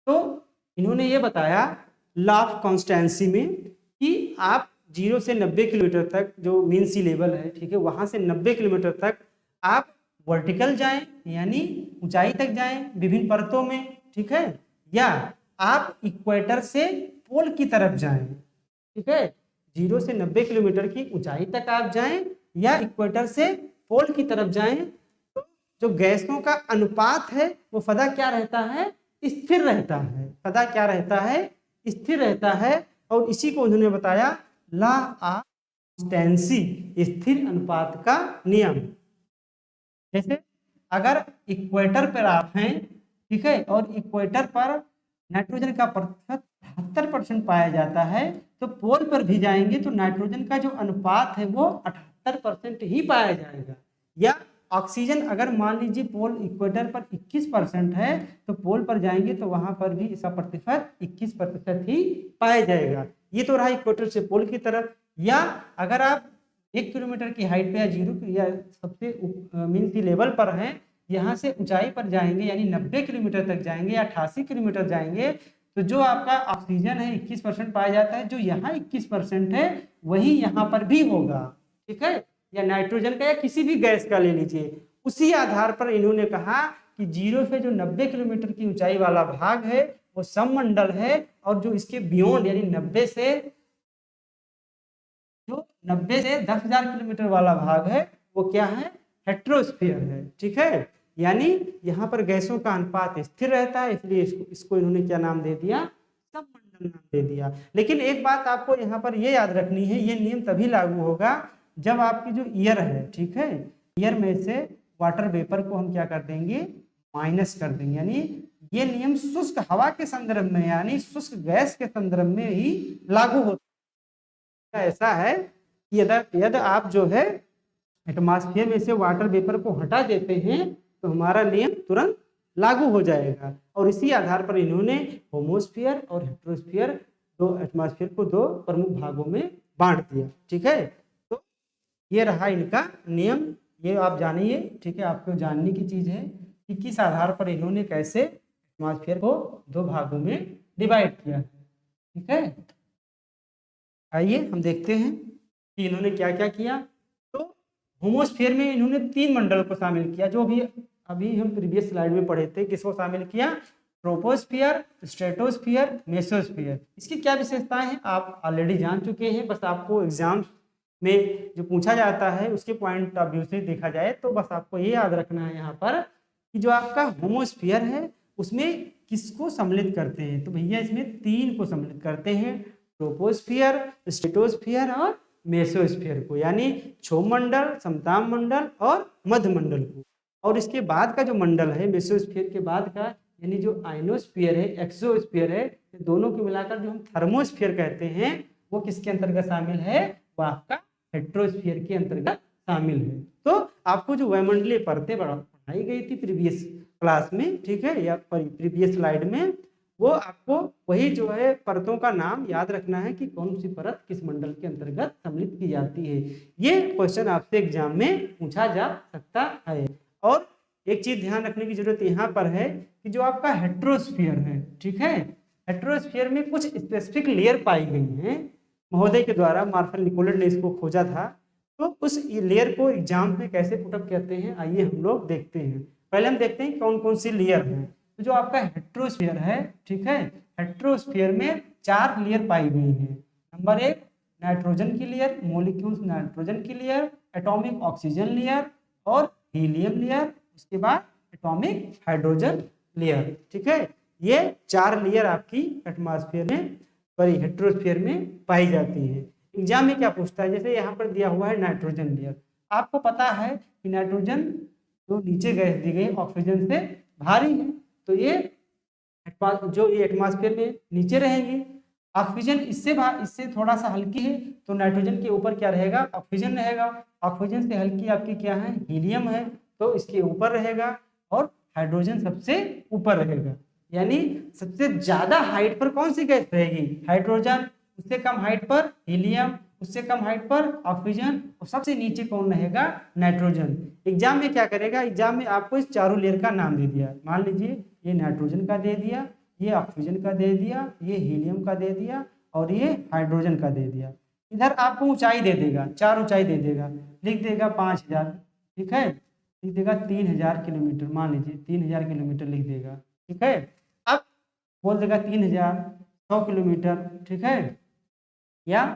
Speaker 1: तो इन्होंने ये बताया लॉ ऑफ कॉन्स्टेंसी में कि आप 0 से 90 किलोमीटर तक जो मीन सी लेवल है, ठीक है, वहां से 90 किलोमीटर तक आप वर्टिकल जाएं, यानी ऊंचाई तक जाएं विभिन्न परतों में। ठीक है, या आप इक्वेटर से पोल की तरफ जाएं। ठीक है, 0 से 90 किलोमीटर की ऊंचाई तक आप जाएं या इक्वेटर से पोल की तरफ जाएं, तो जो गैसों का अनुपात है वो सदा क्या रहता है? स्थिर रहता है। सदा क्या रहता है? स्थिर रहता है। और इसी को उन्होंने बताया लॉ ऑफ कॉन्स्टेंसी, स्थिर अनुपात का नियम। जैसे अगर इक्वेटर पर आप हैं, ठीक है, और इक्वेटर पर नाइट्रोजन का प्रतिशत 78% पाया जाता है, तो पोल पर भी जाएंगे तो नाइट्रोजन का जो अनुपात है वो 78% ही पाया जाएगा। या ऑक्सीजन अगर मान लीजिए पोल इक्वेटर पर 21% है, तो पोल पर जाएंगे तो वहां पर भी इसका प्रतिशत 21% ही पाया जाएगा। ये तो रहा इक्वेटर से पोल की तरफ। या अगर आप 1 किलोमीटर की हाइट पे या 0 या सबसे मीन सी लेवल पर हैं, यहाँ से ऊंचाई पर जाएंगे, यानी 90 किलोमीटर तक जाएंगे या 88 किलोमीटर जाएंगे, तो जो आपका ऑक्सीजन है 21% पाया जाता है, जो यहाँ 21% है वही यहाँ पर भी होगा। ठीक है, या नाइट्रोजन का या किसी भी गैस का ले लीजिए। उसी आधार पर इन्होंने कहा कि 0 से जो 90 किलोमीटर की ऊंचाई वाला भाग है वो सममंडल है, और जो इसके बियॉन्ड यानी 90 से 10,000 किलोमीटर वाला भाग है वो क्या है? हेट्रोस्फीयर है। ठीक है, यानी यहाँ पर गैसों का अनुपात स्थिर रहता है, इसलिए इसको इन्होंने क्या नाम दे दिया? सममंडल नाम दे दिया। लेकिन एक बात आपको यहाँ पर ये याद रखनी है, ये नियम तभी लागू होगा जब आपकी जो ईयर है, ठीक है, ईयर में से वाटर वेपर को हम क्या कर देंगे? माइनस कर देंगे। यानी ये नियम शुष्क हवा के संदर्भ में यानी शुष्क गैस के संदर्भ में ही लागू होता है। ऐसा है कि यदि आप जो है एटमॉस्फेयर में से वाटर वेपर को हटा देते हैं तो हमारा नियम तुरंत लागू हो जाएगा। और इसी आधार पर इन्होंने होमोस्फीयर और हेट्रोस्फीयर दो एटमॉस्फेयर को दो प्रमुख भागों में बांट दिया। ठीक है, तो ये रहा इनका नियम, ये आप जानिए। ठीक है, आपको जानने की चीज है कि किस आधार पर इन्होंने कैसे एटमॉस्फेयर को दो भागों में डिवाइड किया। ठीक है, आइए हम देखते हैं कि इन्होंने क्या क्या किया। तो होमोस्फीयर में इन्होंने 3 मंडल को शामिल किया, जो भी अभी हम प्रीवियस स्लाइड में पढ़े थे। किसको शामिल किया? Troposphere, stratosphere, mesosphere. इसकी क्या विशेषताएं हैं आप ऑलरेडी जान चुके हैं, बस आपको एग्जाम में जो पूछा जाता है उसके पॉइंट ऑफ व्यू से देखा जाए तो बस आपको ये याद रखना है यहाँ पर कि जो आपका होमोस्फियर है उसमें किसको सम्मिलित करते हैं। तो भैया इसमें 3 को सम्मिलित करते हैं, ट्रोपोस्फियर, स्ट्रेटोस्फियर और मेसोस्फियर को, यानी क्षोभ मंडल, समताप मंडल और मध्य मंडल को। और इसके बाद का जो मंडल है मेसोस्फियर के बाद का, यानी जो आइनोस्फियर है, एक्सोस्फियर है, दोनों को मिलाकर जो हम थर्मोस्फियर कहते हैं वो किसके अंतर्गत शामिल है? वो आपका हेट्रोस्फियर के अंतर्गत शामिल है। तो आपको जो वायुमंडलीय परतें पढ़ाई गई थी प्रीवियस क्लास में, ठीक है, या प्रीवियस स्लाइड में, वो आपको वही जो है परतों का नाम याद रखना है कि कौन सी परत किस मंडल के अंतर्गत सम्मिलित की जाती है। ये क्वेश्चन आपसे एग्जाम में पूछा जा सकता है। और एक चीज ध्यान रखने की जरूरत यहाँ पर है कि जो आपका हेट्रोस्फियर है, ठीक है, हेट्रोस्फियर में कुछ स्पेसिफिक लेयर पाई गई हैं महोदय के द्वारा, मार्शल निकोलस ने इसको खोजा था। तो उस लेयर को एग्जाम में कैसे पुटअप करते हैं आइए हम लोग देखते हैं। पहले हम देखते हैं कौन कौन सी लेयर है। तो जो आपका हेट्रोस्फियर है, ठीक है, हेट्रोस्फियर में 4 लेयर पाई गई हैं। नंबर 1 नाइट्रोजन की लेयर, मॉलिक्यूल्स नाइट्रोजन की लेयर, एटॉमिक ऑक्सीजन लेयर और हीलियम लेयर, उसके बाद एटॉमिक हाइड्रोजन लेयर। ठीक है, ये 4 लेयर आपकी एटमॉस्फेयर में सॉरी हेट्रोस्फियर में पाई जाती है। एग्जाम में क्या पूछता है, जैसे यहाँ पर दिया हुआ है नाइट्रोजन लेयर, आपको पता है कि नाइट्रोजन जो नीचे गैस दी गई ऑक्सीजन से भारी है, तो ये जो ये एटमॉस्फेयर में नीचे रहेंगी। ऑक्सीजन इससे थोड़ा सा हल्की है, तो नाइट्रोजन के ऊपर क्या रहेगा? ऑक्सीजन रहेगा। ऑक्सीजन से हल्की आपकी क्या है? हीलियम है, तो इसके ऊपर रहेगा। और हाइड्रोजन सबसे ऊपर रहेगा। यानी सबसे ज्यादा हाइट पर कौन सी गैस रहेगी? हाइड्रोजन। उससे कम हाइट पर हीलियम, उससे कम हाइट पर ऑक्सीजन, और सबसे नीचे कौन रहेगा? नाइट्रोजन। एग्जाम में क्या करेगा? एग्जाम में आपको इस चारों लेयर का नाम दे दिया, मान लीजिए ये नाइट्रोजन का दे दिया, ये ऑक्सीजन का दे दिया, ये हीलियम का दे दिया और ये हाइड्रोजन का दे दिया। इधर आपको ऊंचाई दे देगा, 4 ऊंचाई दे देगा, लिख देगा 5000, ठीक है, लिख देगा 3000 किलोमीटर, मान लीजिए 3000 किलोमीटर लिख देगा। ठीक है, अब बोल देगा 3100 किलोमीटर, ठीक है, या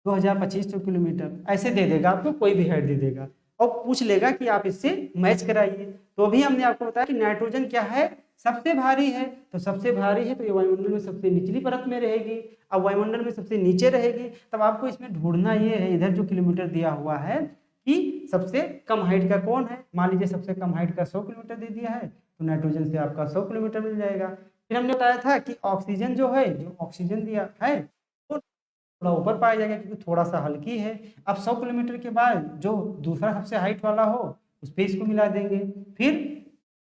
Speaker 1: 2200 किलोमीटर, ऐसे दे देगा आपको, कोई भी हाइट दे देगा और पूछ लेगा कि आप इससे मैच कराइए। तो अभी हमने आपको बताया कि नाइट्रोजन क्या है? सबसे भारी है। तो सबसे भारी है तो ये वायुमंडल में सबसे निचली परत में रहेगी। अब वायुमंडल में सबसे नीचे रहेगी, तब आपको इसमें ढूंढना ये है, इधर जो किलोमीटर दिया हुआ है, कि सबसे कम हाइट का कौन है। मान लीजिए सबसे कम हाइट का 100 किलोमीटर दे दिया है, तो नाइट्रोजन से आपका 100 किलोमीटर मिल जाएगा। फिर हमने बताया था कि ऑक्सीजन जो है, जो ऑक्सीजन दिया है वो थोड़ा ऊपर पाया जाएगा क्योंकि थोड़ा सा हल्की है। अब 100 किलोमीटर के बाद जो दूसरा सबसे हाइट वाला हो उस पर इसको मिला देंगे, फिर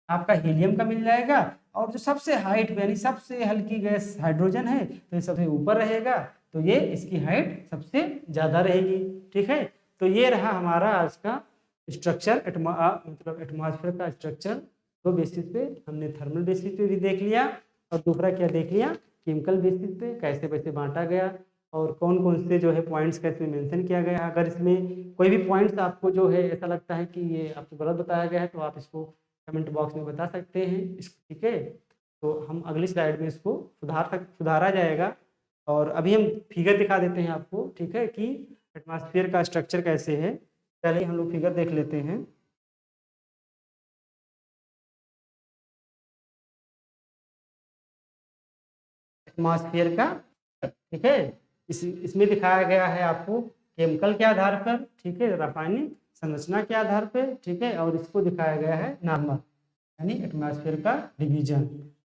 Speaker 1: आपका हीलियम का मिल जाएगा। और जो सबसे हाइट यानी सबसे हल्की गैस हाइड्रोजन है, तो ये सबसे ऊपर रहेगा, तो ये इसकी हाइट सबसे ज़्यादा रहेगी। ठीक है, तो ये रहा हमारा आज का स्ट्रक्चर, मतलब एटमॉस्फेयर का स्ट्रक्चर। दो बेसिस पे हमने थर्मल बेसिस पे भी देख लिया और दूसरा क्या देख लिया? केमिकल बेसिस पे कैसे वैसे बांटा गया और कौन कौन से जो है पॉइंट्स का इसमें मेंशन किया गया। अगर इसमें कोई भी पॉइंट्स आपको जो है ऐसा लगता है कि ये आपको गलत बताया गया है तो आप इसको कमेंट बॉक्स में बता सकते हैं। ठीक है, तो हम अगली स्लाइड में इसको सुधारा जाएगा। और अभी हम फिगर दिखा देते हैं आपको, ठीक है, कि एटमॉस्फेयर का स्ट्रक्चर कैसे है। पहले हम लोग फिगर देख लेते हैं। एटमॉस्फेयर का, ठीक है, इसमें दिखाया गया है आपको केमिकल के आधार पर, ठीक है, रासायनिक संरचना के आधार पर, ठीक है, और इसको दिखाया गया है नॉर्मल। यानी एटमॉस्फेयर का डिवीजन।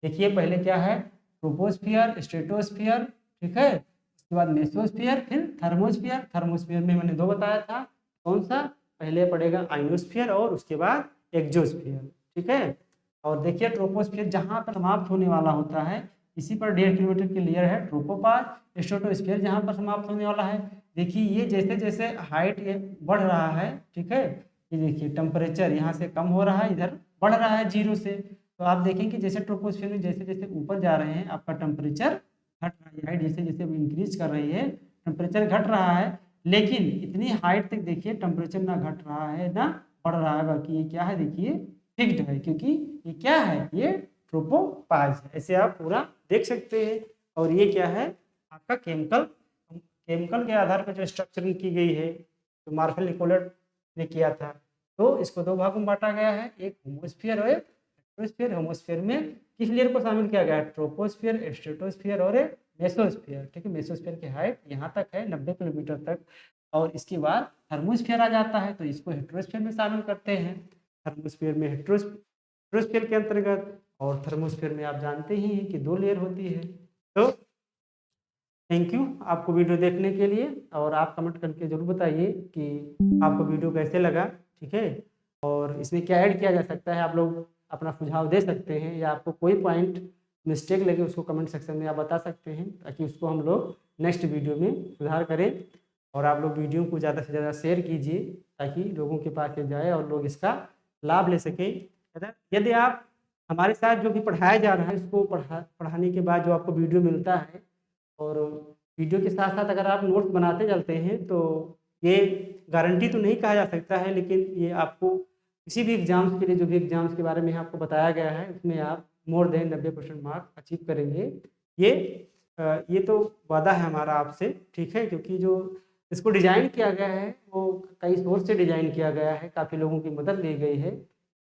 Speaker 1: देखिए पहले क्या है, ट्रोपोस्फियर, स्ट्रेटोस्फियर, ठीक है, उसके बाद मेसोस्फियर, फिर थर्मोस्फियर। थर्मोस्फियर में मैंने 2 बताया था, कौन सा, पहले पड़ेगा आइनोस्फियर और उसके बाद एक्सोस्फियर, ठीक है। और देखिए ट्रोपोस्फियर जहाँ पर समाप्त होने वाला होता है, इसी पर 1.5 किलोमीटर की लेयर है ट्रोपोपॉज। स्ट्रेटोस्फियर जहाँ पर समाप्त होने वाला है, देखिए ये जैसे जैसे हाइट ये बढ़ रहा है, ठीक है, ये देखिए टेम्परेचर यहाँ से कम हो रहा है, इधर बढ़ रहा है 0 से। तो आप देखेंगे जैसे ट्रोपोस्फियर में जैसे जैसे ऊपर जा रहे हैं आपका टेम्परेचर घट रहा है, हाइट जैसे जैसे इंक्रीज कर रही है टेम्परेचर घट रहा है। लेकिन इतनी हाइट तक देखिए टेम्परेचर ना घट रहा है ना बढ़ रहा है, बाकी ये क्या है देखिए फिक्स्ड है, क्योंकि ये क्या है, ये ट्रोपोपाज है, ऐसे आप पूरा देख सकते हैं। और ये क्या है, आपका केमिकल केमिकल के आधार पर जो स्ट्रक्चरिंग की गई है, जो मार्शल निकोलट ने किया था। तो इसको 2 भागों में बांटा गया है, एक होमोस्फियर और एक हेट्रोस्फियर। होमोस्फियर में किस लेयर को शामिल किया गया है, ट्रोपोस्फियर, स्ट्रेटोस्फियर और एक मेसोस्फियर, ठीक है। मेसोस्फियर की हाइट यहाँ तक है 90 किलोमीटर तक। और इसके बाद थर्मोस्फियर आ जाता है, तो इसको हेट्रोस्फियर में शामिल करते हैं। थर्मोस्फियर में हेट्रोस्फियर के अंतर्गत, और थर्मोस्फियर में आप जानते ही हैं कि 2 लेयर होती है। तो थैंक यू आपको वीडियो देखने के लिए, और आप कमेंट करके ज़रूर बताइए कि आपको वीडियो कैसे लगा, ठीक है। और इसमें क्या ऐड किया जा सकता है, आप लोग अपना सुझाव दे सकते हैं, या आपको कोई पॉइंट मिस्टेक लगे उसको कमेंट सेक्शन में आप बता सकते हैं, ताकि उसको हम लोग नेक्स्ट वीडियो में सुधार करें। और आप लोग वीडियो को ज़्यादा से ज़्यादा शेयर कीजिए, ताकि लोगों के पास ये जाए और लोग इसका लाभ ले सकें। यदि आप हमारे साथ जो भी पढ़ाया जा रहा है उसको पढ़ाने के बाद जो आपको वीडियो मिलता है, और वीडियो के साथ साथ अगर आप नोट्स बनाते चलते हैं, तो ये गारंटी तो नहीं कहा जा सकता है, लेकिन ये आपको किसी भी एग्ज़ाम्स के लिए, जो भी एग्ज़ाम्स के बारे में आपको बताया गया है, उसमें आप मोर देन 90% मार्क अचीव करेंगे। ये ये तो वादा है हमारा आपसे, ठीक है, क्योंकि जो इसको डिज़ाइन किया गया है वो कई सोर्स से डिज़ाइन किया गया है, काफ़ी लोगों की मदद ली गई है।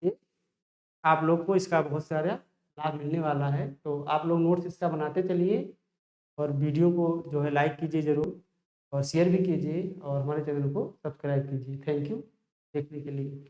Speaker 1: ये आप लोग को इसका बहुत सारा लाभ मिलने वाला है, तो आप लोग नोट्स इसका बनाते चलिए, और वीडियो को जो है लाइक कीजिए ज़रूर, और शेयर भी कीजिए, और हमारे चैनल को सब्सक्राइब कीजिए। थैंक यू देखने के लिए।